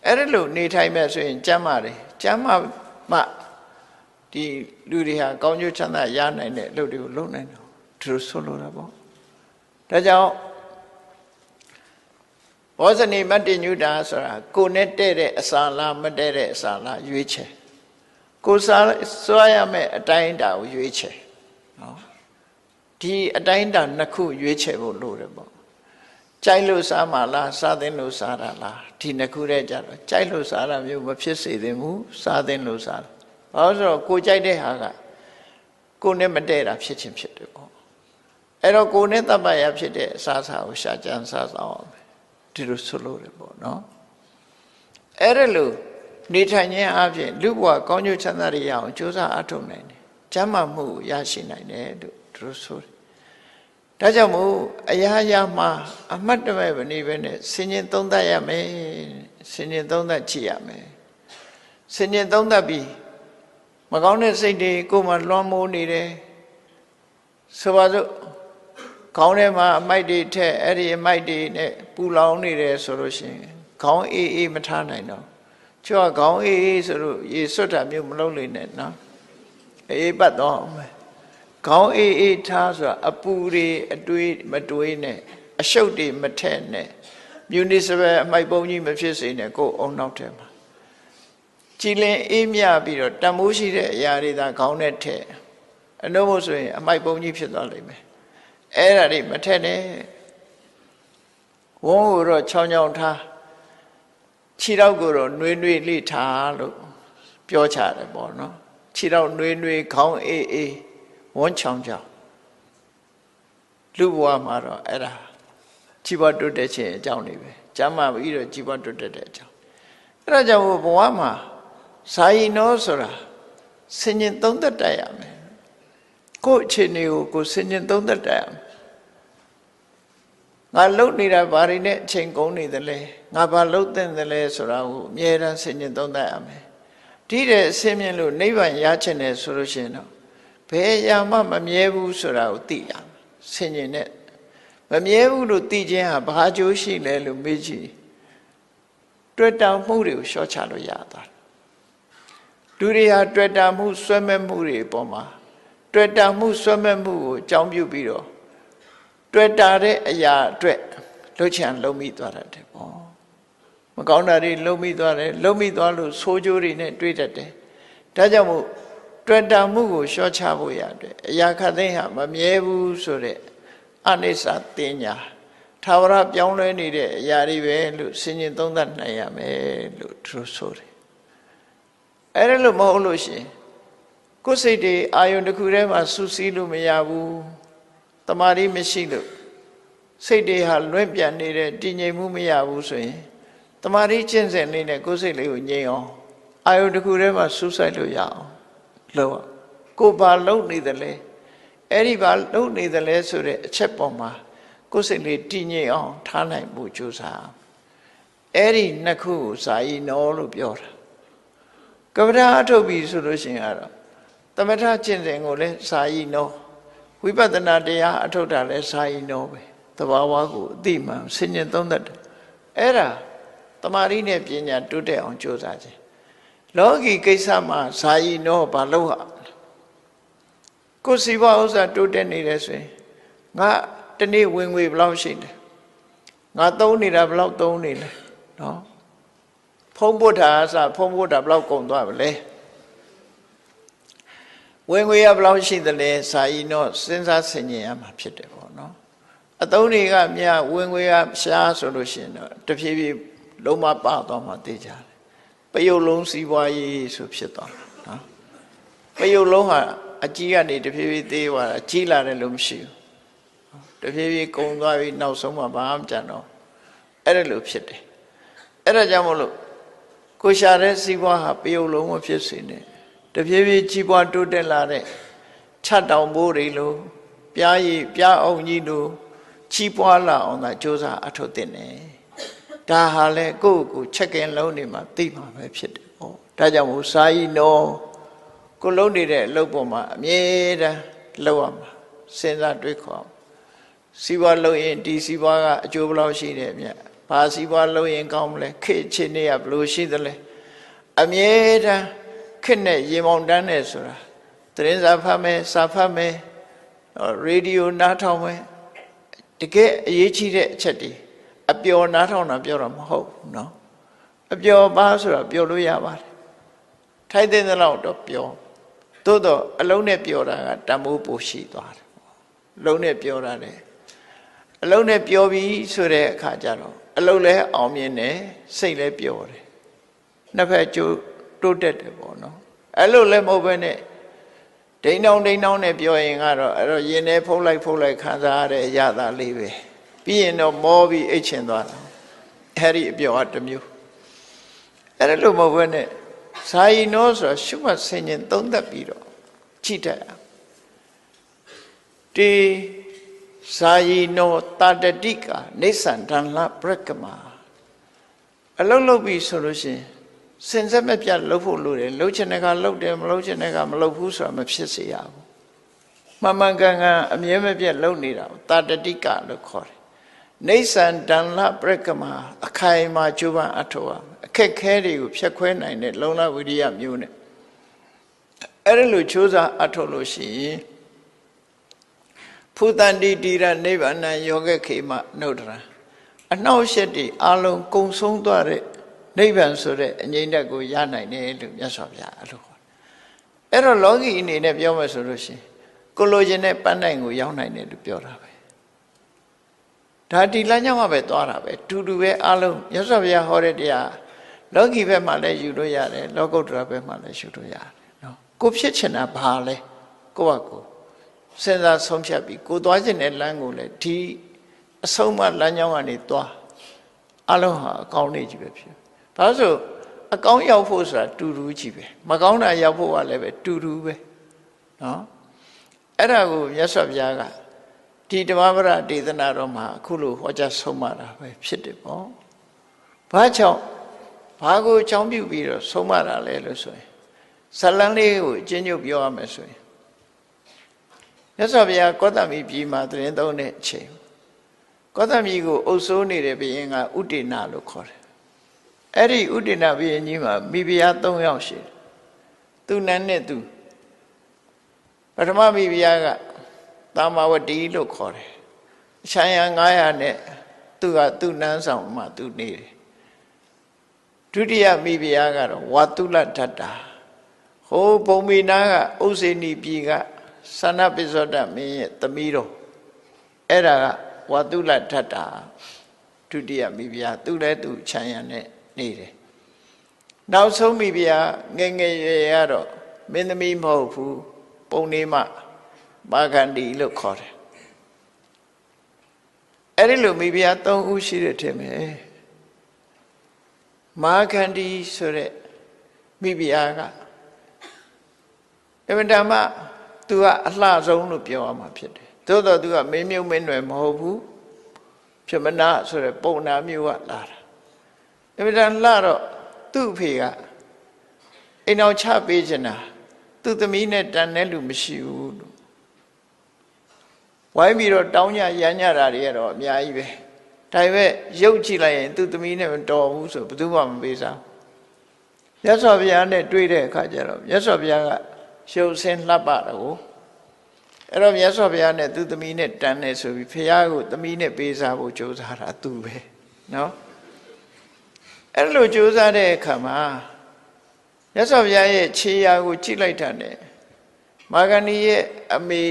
အဲ့ဒါလို့နေထိုင်မဲ့ဆိုရင်ကျမ်းမာတယ်ကျမ်းမာမှဒီလူတွေဟာကောင်းကျိုးချမ်းသာရနိုင်တဲ့အလုပ်တွေကိုလုပ်နိုင်တယ်သူတို့ဆိုလိုတာပေါ့ဒါကြောင့်ဘောဇနီမတ်တညူတာဆိုတာကိုနဲ့တဲ့တဲ့အစာလားမတဲ့တဲ့အစာလားရွေးချယ်ကိုစားစွာရမယ့်အတိုင်းအတာကိုရွေးချယ်နော်ဒီအတိုင်းအတာနှစ်ခုရွေးချယ်ဖို့လိုတယ်ပေါ့ကြိုက်လို့စားမှလားစားသင့်လို့စားတာလားဒီနှစ်ခုတည်းကြတော့ကြိုက်လို့စားတာမျိုးမဖြစ်စေသင့်ဘူးစားသင့်လို့စားတာဘာလို့ဆိုတော့ကိုကြိုက်တဲ့ဟာကကိုနဲ့မတဲ့တာဖြစ်ချင်းဖြစ်တယ်ပေါ့အဲ့တော့ကိုနဲ့တပ်ပရဖြစ်တဲ့အစားအစာကိုရှာကြံစားဆောင်အောင်ဒီလိုဆိုလို့တယ်ပေါ့နော်အဲ့ဒါလို့နေထိုင်ခြင်းအပြင်လူဘဝကောင်းကျိုးချမ်းသာတွေရအောင်ကြိုးစားအထောက်နိုင်တယ်ကျမ်းမာမှုရရှိနိုင်တယ်လို့သူတို့ဆိုတယ်ဒါကြောင့်မို့အရာရာမှာအမှတ်တမဲ့မနေပဲနဲ့ဆင်ញင်သုံးသပ်ရမယ်ဆင်ញင်သုံးသပ်ကြည့်ရမယ် ဆင်ញင်သုံးသပ်ပြီးမကောင်းတဲ့စိတ်တွေကိုမှလွှမ်းမိုးနေတယ်ဆိုပါစို့ခေါင်းထဲမှာအမိုက်တွေထက်အဲ့ဒီအမိုက်တွေနဲ့ပူလောင်နေတယ်ဆိုလို့ရှိရင်ခေါင်းအေးအေးမထားနိုင်တော့ကျွတ်ခေါင်းအေးအေးဆိုလို့ရေစွတ်တာမျိုးမလုပ်လို့နဲ့နော်အေးပတ်တော့မယ်ခေါင်းအေးအေးထားဆိုတာအပူတွေအတွေးမတွေးနဲ့အရှုပ်တွေမထက်နဲ့မြူနီစပယ်အမိုက်ပုံကြီးမဖြစ်စေနဲ့ကိုယ်အုံနောက်ထဲမှာကြည်လင်အေးမြပြီးတော့တန်မိုးရှိတဲ့အရာတွေသာခေါင်းနဲ့ထည့်အနှုတ်မို့ဆိုရင်အမိုက်ပုံကြီးဖြစ်သွားလိမ့်မယ်အဲ့ဒါတွေမထက်နဲ့ဝုန်းကိုတော့ချောင်းချောင်းထားခြေထောက်ကိုတော့နှွေးနှွေးလိထားလို့ပြောချတယ်ပေါ့နော်ခြေထောက်နှွေးနှွေးခေါင်းအေးအေးဝန်းချောင်းချောင်းလူဘဝမှာတော့အဲ့ဒါကြီးပွားတိုးတက်ခြင်းအကြောင်းတွေပဲကျမ်းမာပြီးတော့ကြီးပွားတိုးတက်တဲ့အကြောင်းအဲ့ဒါကြောင့်ဘဝမှာဇာယီနောဆိုတာဆင်ញင်သုံးသက်တတ်ရမယ်ကိုယ့်အခြေအနေကိုဆင်ញင်သုံးသက်တတ်ရမယ်ငါလှုပ်နေတာဘာတွေနဲ့အချိန်ကုန်နေသလဲငါဘာလှုပ်သင့်သလဲဆိုတာကိုအမြဲတမ်းဆင်ញင်သုံးသက်ရမယ်ဒီတဲ့အစင်းမြင်လို့နိဗ္ဗာန်ရချင်တယ်ဆိုလို့ရှိရင်တော့ဘယ်အရာမှမမြဲဘူးဆိုတာကိုသိရမယ်ဆင်ញင်နဲ့မမြဲဘူးလို့သိခြင်းဟာဘာအကျိုးရှိလဲလို့မေးကြည့်တွေ့တာမှုတွေကိုလျှော့ချလို့ရတာလူတွေဟာတွေ့တာမှုဆွဲမဲ့မှုတွေအပေါ်မှာတွေ့တာမှုဆွဲမဲ့မှုကိုအကြောင်းပြုပြီးတော့တွေ့တာတဲ့အရာအတွက်လှုပ်ချင်လှုပ်မိသွားတယ်ပေါ့မကောင်းတာတွေလှုပ်မိသွားတယ်လှုပ်မိသွားလို့ဆိုးကျိုးတွေနဲ့တွေ့တတ်တယ်ဒါကြောင့်မို့တွေ့တာမှုကိုလျှော့ချဖို့ရတယ်အရာခတ်သိမ်းဟာမမြဲဘူးဆိုတဲ့အနိစ္စတင်ညာသာဝရပြောင်းလဲနေတဲ့အရာတွေပဲလို့ဆင်ញင်သုံးသပ်နိုင်ရမယ်လို့သူဆိုတယ်အဲ့ဒါလို့မဟုတ်လို့ရှင်ကိုယ်စိတ်တွေအာယုန်တစ်ခုထဲမှာစူးစီးလို့မရဘူးတမာရီမရှိလို့စိတ်တွေဟာလွင့်ပြန်နေတဲ့တည်ငြိမ်မှုမရဘူးဆိုရင်တမာရီကျင့်စဉ်လေးနဲ့ကိုယ်စိတ်လေးကိုငြိမ်အောင်အာယုန်တစ်ခုထဲမှာစူးစိုက်လို့ရအောင်လို့ကိုဘာလုံနေတယ်လဲအဲ့ဒီဘာလုံနေတယ်လဲဆိုတဲ့အချက်ပေါ်မှာကိုယ်စိတ်လေးတည်ငြိမ်အောင်ထားနိုင်မှုကြိုးစားအဲ့ဒီနှစ်ခုကိုဇာယီနောလို့ပြောတာကပ္ပဒါအထုတ်ပြီဆိုလို့ရှိရင်ကတော့သမထကျင့်စဉ်ကိုလည်းဇာယီနောဝိပဿနာတရားအထုတ်တာလည်းဇာယီနောပဲသဘာဝကိုအသိမှန်ဆင်ញင်သုံးသပ်တယ်အဲ့ဒါတမာရီနဲ့ပညာတိုးတက်အောင်ကြိုးစားခြင်းလောကီကိစ္စမှာဇာယီနောဘာလို့ဟာကိုယ်စီဘဥစ္စာတိုးတက်နေတယ်ဆိုရင်ငါတနေ့ဝင်ငွေဘယ်လောက်ရှိတယ်ငါသုံးနေတာဘယ်လောက်သုံးနေလဲနော်ဖုံးဖို့တာအစဖုံးဖို့တာဘယ်လောက်ကုန်သွားပါလဲဝင်ငွေရဘယ်လောက်ရှိသလဲစာယီတော့စဉ်းစားဆင်ခြင်ရမှာဖြစ်တယ်ပေါ့နော်အသုံးတွေကမြဝင်ငွေကရှားဆိုလို့ရှိရင်တော့တဖြည်းဖြည်းလုံးမပသွားမှသိကြတယ်ပယုတ်လုံးစီးပွားရေးဆိုဖြစ်သွားတာနော်ပယုတ်လုံးဟာအကြီးကနေတဖြည်းဖြည်းသေးသွားတာကြီးလာတယ်လို့မရှိဘူးတဖြည်းဖြည်းကုံသွားပြီးနောက်ဆုံးမှဘာမှမကြံတော့အဲ့ဒါလိုဖြစ်တယ်အဲ့ဒါကြောင့်မို့လို့ကိုရှာတဲ့စီးပွားဟာပယုတ်လုံးမဖြစ်စေနဲ့တဖြည်းဖြည်းကြီးပွားတိုးတက်လာတဲ့ခြတ်တောင်ဘိုးတွေလိုပြားရည်ပြားအောင်ကြီးလိုကြီးပွားလာအောင်သာစ조사အထုတ်တင်တယ်ဒါဟာလေကိုယ့်ကိုချက်ကင်လုံးနေမှာသိမှာပဲဖြစ်တယ်ပေါ့ဒါကြောင့်မို့စာယီနောကိုလုံးနေတဲ့အလုပ်ပေါ်မှာအမြဲတမ်းလုပ်ရမှာစဉ်းစားတွေးခေါ်စီးပွားလုပ်ရင်ဒီစီးပွားကအကျိုးဘယ်လောက်ရှိတယ်မြတ်ဘာစီးပွားလုပ်ရင်ကောင်းမလဲခေတ်ချင်းတွေကဘယ်လိုရှိသလဲအမြဲတမ်းခေတ်နဲ့ရေမောင်တန်းနဲ့ဆိုတာသတင်းစာဖတ်မယ်စာဖတ်မယ်ရေဒီယိုနားထောင်မယ်တကယ်အရေးကြီးတဲ့အချက်တွေအပျော်နားထောင်တာပြောတာမဟုတ်ဘူးနော်အပျော်ပါဆိုတာပျော်လို့ရပါတယ်ထိုက်တဲ့လောက်တော့ပျော်သို့တော့အလုံးနဲ့ပျော်တာကတမိုးပိုရှိသွားတယ်အလုံးနဲ့ပျော်တာလေအလုံးနဲ့ပျော်ပြီဆိုတဲ့အခါကျတော့အလုံးလည်းအောင်မြင်တယ်စိတ်လည်းပျော်တယ်နှစ်ဖက်ကျိုးတိုးတက်တယ်ပေါ့နော်အဲ့လိုလည်းမဟုတ်ဘဲနဲ့ဒိန်းတောင်းနဲ့ပြောရင်ကတော့အဲ့တော့ရင်ထဲဖုတ်လိုက်ခံစားရတဲ့အရာသာလေးပဲပြီးရင်တော့မောပြီးအိတ်ချင်သွားတာအဲ့ဒီအပြောအတစ်မျိုးအဲ့လိုမဟုတ်ဘဲနဲ့ဇာယီနောဆိုတာရှုမှတ်ဆင်ခြင်သုံးသပ်ပြီးတော့ကြည့်တတ်ဒီဇာယီနောတာတတိကာနေသန္တန်လပရကမအလုံးလုံးပြီဆိုလို့ရှိရင် စင်ဆက်မပြတ်လှုပ်ဖို့လိုတယ်လှုပ်ချင်တဲ့ကလှုပ်တယ်မလှုပ်ချင်တဲ့ကမလှုပ်ဘူးဆိုတာမဖြစ်စေရဘူးမှန်မှန်ကန်ကန်အမြဲမပြတ်လှုပ်နေတာတာတတိကလို့ခေါ်တယ်နေဆန်တန်လပရကမာအခိုင်မာကျိုးပန်းအထောက်အခက်ခဲတွေကိုဖြတ်ခွဲနိုင်တဲ့လုံလဝိရိယမျိုးနဲ့အဲ့ဒါလိုချိုးစားအထောက်လို့ရှိရင်ဖုတန်တိတိရနိဗ္ဗာန်ယောဂခေမနုဒ္ဒရာအနှောက်အယှက်တွေအလုံးကုံဆုံးသွားတဲ့နိဗ္ဗာန်ဆိုတဲ့အငြိမ့်တက်ကိုရနိုင်တယ်လို့မြတ်စွာဘုရားအဲ့လိုခေါ်တယ်အဲ့တော့လောကီအနေနဲ့ပြောမယ်ဆိုလို့ရှိရင်ကိုလိုချင်တဲ့ပန်းတိုင်ကိုရောက်နိုင်တယ်လို့ပြောတာပဲဒါဒီလမ်းကြောင်းကပဲသွားတာပဲတူတူပဲအလုံးမြတ်စွာဘုရားဟောတဲ့တရားလောကီဘက်မှာလည်းယူလို့ရတယ်လောကုတ္တရာဘက်မှာလည်းယူလို့ရတယ်နော်ကိုဖြစ်ချင်တာဘာလဲကိုယ့်ဟာကိုစဉ်းစားဆုံးဖြတ်ပြီးကိုသွားချင်တဲ့လမ်းကိုလည်းဒီအဆုံးမလမ်းကြောင်းကနေသွားအလုံးဟာအကောင်းနေကြီးပဲဖြစ်ဘာလို့ဆိုအကောင်းရောက်ဖို့ဆိုတာတူတူကြီးပဲမကောင်းတာရောက်ဖို့ကလည်းပဲတူတူပဲနော်အဲ့ဒါကိုမြတ်စွာဘုရားကဒီဓမ္မပဒဒေသနာတော်မှာအခုလိုဟောကြားဆုံးမတာပဲဖြစ်တယ်ပေါ့ဘာကြောင့်ဘာကိုအကြောင်းပြုပြီးတော့ဆုံးမတာလဲလို့ဆိုရင်ဇလန်းလေးကိုအကျဉ်းချုပ်ပြောရမယ်ဆိုရင်မြတ်စွာဘုရားကောသမိပြည်မှာတရင်သုံးတဲ့အချိန်ကောသမိကိုအုပ်စိုးနေတဲ့ဘုရင်ကဥတေနလို့ခေါ်တယ်အဲ့ဒီဥတေနဘုရင်ကြီးမှာမိဖုရား၃ယောက်ရှိတယ်သူနန်းနဲ့သူပထမမိဖုရားကသာမဝတီလို့ခေါ်တယ်အချမ်းရ900နဲ့သူကသူ့နန်းဆောင်မှာသူနေတယ်ဒုတိယမိဖုရားကတော့ဝါတုလထတ္တာဟိုဘုံမီနာကဥစေနီပြည်ကသနပိစ္ဆောတမင်းရဲ့သမီးတော်အဲ့ဒါကဝါတုလထတ္တာဒုတိယမိဖုရားသူလည်းသူချမ်းရနဲ့နေတယ်နောက်ဆုံးမိဖုရားငယ်ငယ်ရွယ်ရတော့မင်းသမီးမဟုတ်ဘူးပုံနေမမာခန္ဒီလို့ခေါ်တယ်အဲ့ဒီလိုမိဖုရား3ဦးရှိတယ်ထင်မယ်မာခန္ဒီဆိုတဲ့မိဖုရားကအမှန်တမ်းသူကအလှဆုံးလို့ပြောရမှာဖြစ်တယ်သို့တော့သူကမင်းမြုပ်မင်းနွယ်မဟုတ်ဘူးဖြစ်မနာဆိုတဲ့ပုံနာမျိုးကလာတာအမှန်တမ်းလှတော့သူ့အဖေကအိမ်အောင်ချပေးချင်တာသူ့သမီးနဲ့တန်တဲ့လူမရှိဘူးလို့ဝိုင်းပြီးတော့တောင်းကြရမ်းကြတာတွေကတော့အများကြီးပဲဒါပေမဲ့ရုပ်ကြည့်လိုက်ရင်သူ့သမီးနဲ့မတော်ဘူးဆိုဘယ်သူမှမပေးစားမြတ်စွာဘုရားနဲ့တွေ့တဲ့အခါကျတော့မြတ်စွာဘုရားကရုပ်ဆင်းလှပတာကိုအဲ့တော့မြတ်စွာဘုရားနဲ့သူ့သမီးနဲ့တန်နေဆိုပြီးဘုရားကိုသမီးနဲ့ပေးစားဖို့ကြိုးစားတာသူပဲနော်အဲ့လိုကြိုးစားတဲ့အခါမှာမြတ်စွာဘုရားရဲ့ခြေရာကိုကြည့်လိုက်တာနဲ့မာဂန္ဒီရဲ့အမေ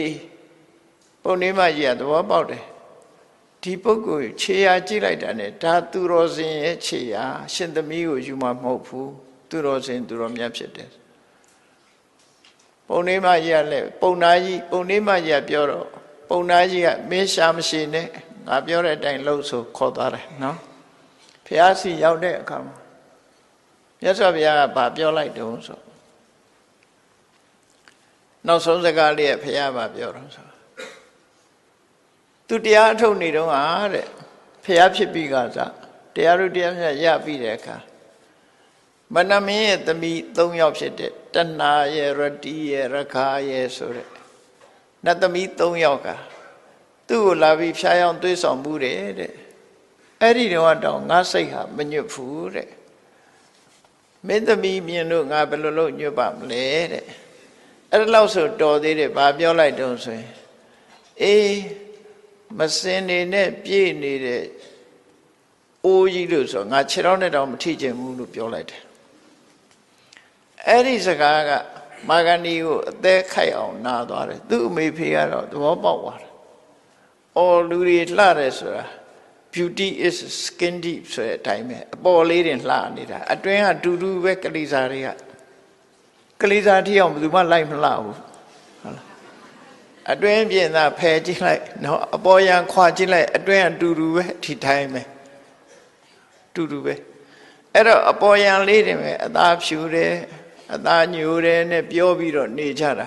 ပုံနေမကြီးကသဘောပေါက်တယ်ဒီပုဂ္ဂိုလ်ခြေရာကြည့်လိုက်တာနဲ့ဒါသူတော်စင်ရဲ့ခြေရာရှင်သမီးကိုယူမှာမဟုတ်ဘူးသူတော်စင်သူတော်မြတ်ဖြစ်တယ်ပုံနေမကြီးကလည်းပုံနာကြီးပုံနေမကြီးကပြောတော့ပုံနာကြီးကမင်းရှာမရှိနဲ့ငါပြောတဲ့အတိုင်းလှုပ်ဆိုခေါ်သွားတယ်နော်ဘုရားစီရောက်တဲ့အခါမှာမြတ်စွာဘုရားကဗာပြောလိုက်တုံးဆိုနောက်ဆုံးစကားလေးကဘုရားဗာပြောတော့ဆိုသူတရားအထုတ်နေတော့ဟာတဲ့ဘုရားဖြစ်ပြီးကစားတရားတို့တရားမြတ်ရပြီးတဲ့အခါမနမင်းရဲ့သမီး3ယောက်ဖြစ်တဲ့တဏှာရဲ့ရတိရဲ့ရခာရဲ့ဆိုတဲ့နတ်သမီး3ယောက်ကသူ့ကိုလာပြီးဖျားယောင်းသွေးဆောင်မှုတဲ့အဲ့ဒီတော့တော့ငါစိတ်ဟာမညွတ်ဘူးတဲ့မင်းသမီးမြင်လို့ငါဘယ်လိုလုပ်ညွတ်ပါမလဲတဲ့အဲ့ဒါလောက်ဆိုတော်သေးတယ်ဘာပြောလိုက်တုံးဆိုရင်အေးမစင်နေနဲ့ပြည့်နေတဲ့အိုးကြီးလို့ဆိုငါခြေထောက်နဲ့တောင်မထိချင်ဘူးလို့ပြောလိုက်တယ်အဲ့ဒီစကားကမာဂန္ဒီကိုအသက်ခိုက်အောင်နာသွားတယ်သူ့အမေဖေကတော့သဘောပေါက်သွားတယ်အော်လူတွေလှတယ်ဆိုတာ beauty is skin deep ဆိုတဲ့အတိုင်းပဲအပေါ်လေးတင်လှနေတာအတွင်းကတူတူပဲကလေးစားတွေကကလေးစားတိအောင်ဘယ်သူမှလိုက်မလှဘူးဟုတ်လားအတွင်းပြင်သာဖယ်ကြည့်လိုက်နော်အပေါ်ရန်ခွာကြည့်လိုက်အတွင်းကတူတူပဲဒီတိုင်းပဲတူတူပဲအဲ့တော့အပေါ်ရန်လေးတင်ပဲအသားဖြူတယ်အသားညိုတယ်နဲ့ပြောပြီးတော့နေကြတာ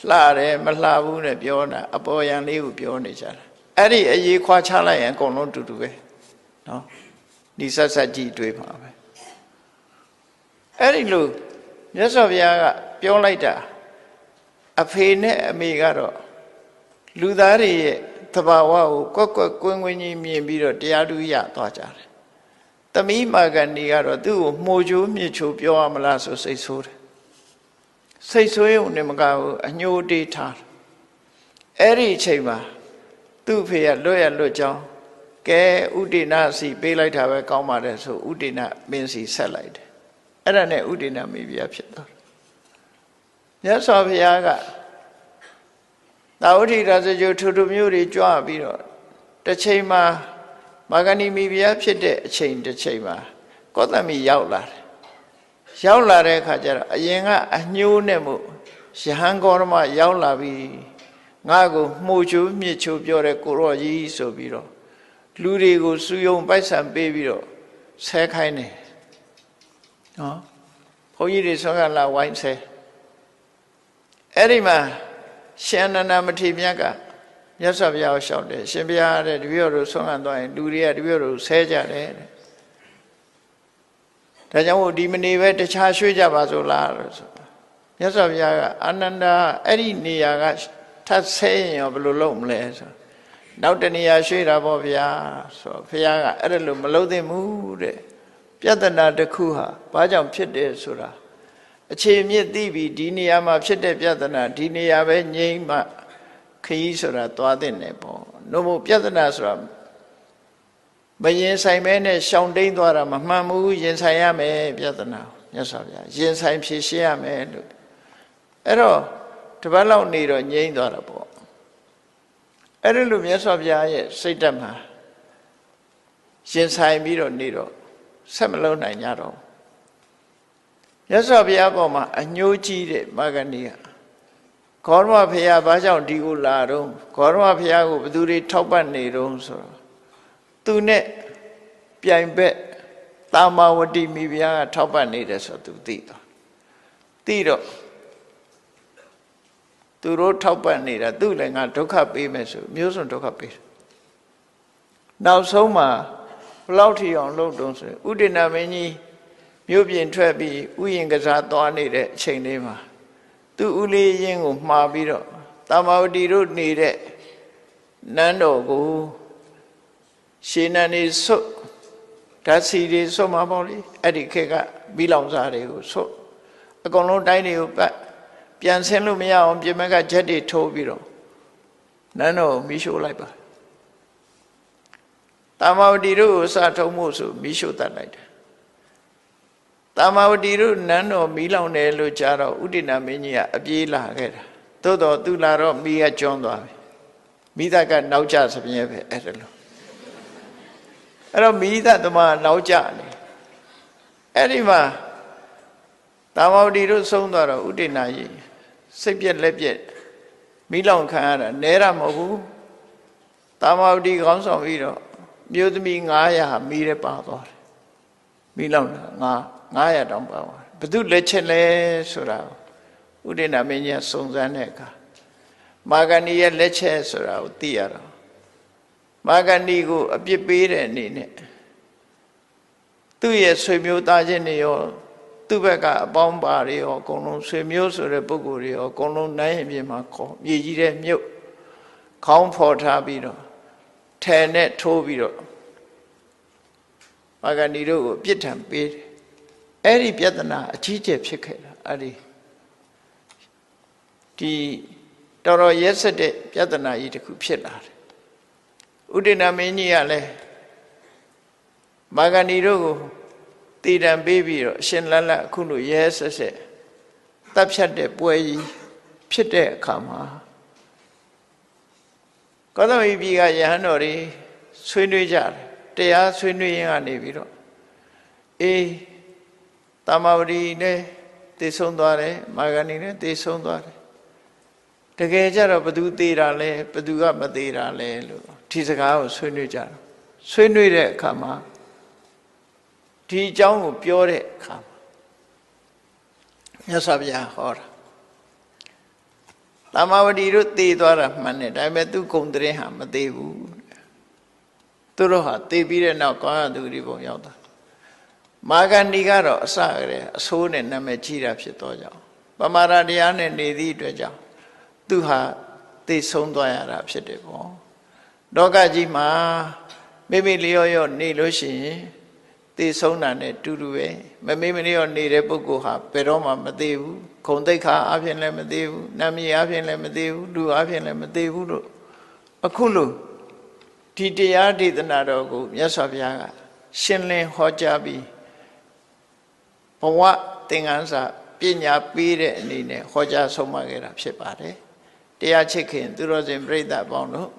လှတယ်မလှဘူးနဲ့ပြောတာအပေါ်ရန်လေးကိုပြောနေကြတာအဲ့ဒီအရေးခွာချလိုက်ရင်အကုန်လုံးတူတူပဲနော်ဒီဆက်ဆက်ကြည့်တွေ့ပါပဲ အဲ့ဒီလိုမြတ်စွာဘုရားကပြောလိုက်တာအဖေနဲ့အမေကတော့လူသားတွေရဲ့သဘာဝကိုကွက်ကွက်ကွင်းကွင်းကြီးမြင်ပြီးတော့တရားဓုရသွားကြတယ်။သမီးမာဂန္ဒီကတော့သူ့ကိုမှုချိုးမြစ်ချိုးပြောရမလားဆိုစိတ်ဆိုးတယ်။စိတ်ဆိုးရုံနဲ့မကဘူးအညှိုးတေးထားတယ်။အဲ့ဒီအချိန်မှာသူ့ဖေကလွတ်ရလွတ်ကြောင်းကဲဥဒိဏစီပေးလိုက်တာပဲကောင်းပါတယ်ဆိုဥဒိဏမင်းစီဆက်လိုက်တယ်။အဲ့ဒါနဲ့ဥဒိဏမိဖုရားဖြစ်သွားတယ်။မြတ်စွာဘုရားကသာဝတိရာဇဂိုထူထူမျိုးတွေကြွပြီးတော့တစ်ချိန်မှာမာဂန္ဒီမိဖုရားဖြစ်တဲ့အချိန်တစ်ချိန်မှာကောသမီရောက်လာတယ်ရောက်လာတဲ့အခါကျတော့အရင်ကအညှိုးနဲ့မို့ယဟန်ဂေါရမရောက်လာပြီးငါ့ကိုမှုချိုးမြစ်ချိုးပြောတဲ့ကိုရော့ကြီးဆိုပြီးတော့လူတွေကိုစူယုံပိုက်ဆံပေးပြီးတော့ဆဲခိုင်းတယ်နော်ဘုန်းကြီးတွေဆွမ်းကလာဝိုင်းဆဲအဲ့ဒီမှာရှင်နန္ဒမထေရမြတ်ကမြတ်စွာဘုရားကိုလျှောက်တယ်ရှင်ဘုရားတဲ့တပည့်တော်ဆွမ်းခံသွားရင်လူတွေကတပည့်တော်ဆဲကြတယ်တဲ့ဒါကြောင့်ဒီမနေပဲတခြားရွှေ့ကြပါစို့လားလို့ဆိုမြတ်စွာဘုရားကအာနန္ဒာအဲ့ဒီနေရာကထပ်ဆဲရင်ရောဘယ်လိုလုပ်မလဲဆိုနောက်တနေရာရွှေ့တာပေါ့ဗျာဆိုဘုရားကအဲ့ဒါလိုမလုပ်သင့်ဘူးတဲ့ပြဿနာတစ်ခုဟာဘာကြောင့်ဖြစ်တယ်ဆိုတာအခြေမြစ်သိပြီးဒီနေရာမှာဖြစ်တဲ့ပြဿနာဒီနေရာပဲငြိမ်းမှခရီးဆိုတာသွားတဲ့နေပေါ့နှုတ်မို့ပြဿနာဆိုတာမရင်ဆိုင်မဲနဲ့ရှောင်တိန်သွားတာမမှန်ဘူးရင်ဆိုင်ရမယ်ပြဿနာမြတ်စွာဘုရားရင်ဆိုင်ဖြေရှင်းရမယ်လို့အဲ့တော့တပတ်လောက်နေတော့ငြိမ်းသွားတာပေါ့အဲ့ဒီလိုမြတ်စွာဘုရားရဲ့စိတ်ဓာတ်မှာရင်ဆိုင်ပြီးတော့နေတော့ဆက်မလုံးနိုင်ကြတော့မြတ်စွာဘုရားပေါ်မှာအညှိုးကြီးတဲ့မာဂန္ဒီကဂေါရမဘုရားဘာကြောင့်ဒီကိုလာတော့ဂေါရမဘုရားကိုဘယ်သူတွေထောက်ပံ့နေတော့ဆိုတော့သူနဲ့ပြိုင်ဘက်တာမာဝတိမိဖုရားကထောက်ပံ့နေတယ်ဆိုသူသိတော့သိတော့သူတို့ထောက်ပံ့နေတာသူ့လည်းငါဒုက္ခပေးမယ်ဆိုမျိုးစုံဒုက္ခပေးတယ်နောက်ဆုံးမှာဘလောက်ထီအောင်လုပ်တုံးဆိုဥဒိဏမင်းကြီးမြို့ပြင်ထွက်ပြီးဥယျာဉ်ကစားသွားနေတဲ့အချိန်လေးမှာသူဥလေးရင်ကိုမှားပြီးတော့တာမာဝတိတို့နေတဲ့နန်းတော်ကိုရှေနန်နေဆွတ်ဓာတ်စီတွေဆွတ်မှာပေါ့လေအဲ့ဒီခေတ်ကဘီလောင်စားတွေကိုဆွတ်အကုန်လုံးတိုင်းတွေကိုပတ်ပြန်ဆင်းလို့မရအောင်ပြင်မကဂျက်တွေထိုးပြီးတော့နန်းတော်မီးရှို့လိုက်ပါတာမာဝတိတို့ကိုစထုံးဖို့ဆိုမီးရှို့တတ်လိုက်တယ်တာမာဝတိတို့နန်းတော်မီးလောင်တယ်လို့ကြားတော့ဥဒိဏမင်းကြီးကအပြေးလာခဲ့တာသို့တော်သူလာတော့မီးကကျွန်းသွားပြီမိသားကနောက်ကျစပြင်းပဲအဲ့ဒါလို့အဲ့တော့မိသားသမားနောက်ကျနေအဲ့ဒီမှာတာမာဝတိတို့ဆုံးသွားတော့ဥဒိဏကြီးစိတ်ပြက်လက်ပြက်မိလောင်ခံရတာနဲတာမဟုတ်ဘူးတာမာဝတိခေါင်းဆောင်ပြီးတော့မြို့သမီး900မိရဲပါသွားတယ်မိလောင်တာ900တောင်ပါသွားဘယ်သူလက်ချက်လဲဆိုတာဥဒိဏမင်းကြီးစုံစမ်းတဲ့အခါမာဂန္ဒီရဲ့လက်ချက်ဆိုတာကိုသိရတော့မာဂန္ဒီကိုအပြစ်ပေးတဲ့အနေနဲ့သူ့ရဲ့ဆွေမျိုးသားချင်းတွေရောသူ့ဘက်ကအပေါင်းပါတွေရောအကုန်လုံးဆွေမျိုးဆိုတဲ့ပုဂ္ဂိုလ်တွေရောအကုန်လုံးနိုင်ရင်ပြင်မှာခေါ်မြေကြီးတဲ့မြုပ်ခေါင်းဖော်ထားပြီးတော့ထဲနဲ့ထိုးပြီးတော့မာဂန္ဒီတို့ကိုပြစ်ဒဏ်ပေးတယ်အဲ့ဒီပြဿနာအကြီးကျယ်ဖြစ်ခဲ့တာအဲ့ဒီတော်တော်ရက်စက်တဲ့ပြဿနာကြီးတစ်ခုဖြစ်လာတယ်ဥဒိဏမင်းကြီးကလည်းမာဂန္ဒီတို့ကိုတည်တံပေးပြီးတော့အရှင်လတ်လတ်အခုလိုရဲဆက်ဆက်တပ်ဖြတ်တဲ့ပွဲကြီးဖြစ်တဲ့အခါမှာကောသမီပြည်ကယဟန်တော်တွေဆွေးနွေးကြတယ်တရားဆွေးနွေးရင်းကနေပြီးတော့အေးတာမာဝတိနဲ့သေဆုံးသွားတယ်မာဂန္ဒီနဲ့သေဆုံးသွားတယ်တကယ်ကြတော့ဘသူသေးတာလဲဘသူကမသေးတာလဲလို့ဒီစကားကိုဆွေးနွေးကြတယ်ဆွေးနွေးတဲ့အခါမှာဒီအကြောင်းကိုပြောတဲ့အခါမှာမြတ်စွာဘုရားဟောတာတာမာဝတိတို့သေသွားတာမှန်တယ်ဒါပေမဲ့သူဂုံတရင်ဟာမသေးဘူးသူတို့ဟာသေပြီးတဲ့နောက်ကောင်းရသူတွေပုံရောက်တာ မာဂန္ဒီကတော့အစကတည်းအဆိုးနဲ့နာမည်ကြီးတာဖြစ်သောကြောင့်ပမာဒတရားနဲ့နေသည့်အတွက်ကြောင့်သူဟာသိဆုံးသွားရတာဖြစ်တယ်ပေါ့လောကကြီးမှာမိမိလျော့ရော့နေလို့ရှိရင်သိဆုံးတာနဲ့တူတူပဲမမိမလျော့နေတဲ့ပုဂ္ဂိုလ်ဟာဘယ်တော့မှမသိဘူးခုံသိက္ခာအပြင်လည်းမသိဘူးနာမည်အပြင်လည်းမသိဘူးလူအပြင်လည်းမသိဘူးလို့အခုလို့ဒီတရားဒေသနာတော်ကိုမြတ်စွာဘုရားကရှင်းလင်းဟောကြားပြီးဘဝသင်္ကန်းစာပညာပေးတဲ့အနေနဲ့ဟောကြားဆုံးမခဲ့တာဖြစ်ပါတယ်တရားချစ်ခင်သူတော်စင်ပြိဿအပေါင်းတို့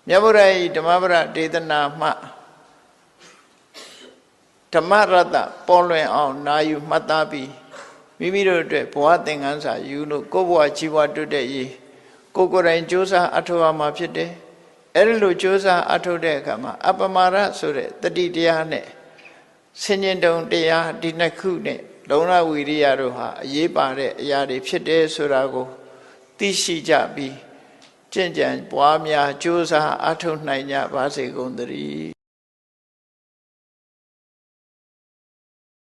မြတ်ဗုဒ္ဓ၏ဓမ္မပဒဒေသနာမှဓမ္မရတ္တပေါ်လွင်အောင်နာယူမှတ်သားပြီးမိမိတို့အတွက်ဘဝသင်္ကန်းစာယူလို့ကိုယ်ဘဝကြီးပွားတိုးတက်ရေးကိုယ်ကိုယ်တိုင်ကြိုးစားအထောက်အမှာဖြစ်တယ်အဲ့ဒီလိုကြိုးစားအထောက်တဲ့အခါမှာအပမာဒဆိုတဲ့တတိတရားနဲ့ဆင်ញင်တုံတရားဒီနှစ်ခုနဲ့လုံလဝီရိယတို့ဟာအရေးပါတဲ့အရာတွေဖြစ်တယ်ဆိုတာကိုသိရှိကြပြီးကျင့်ကြံပွားများကြိုးစားအထောက်နိုင်ကြပါစေကုန်သတည်း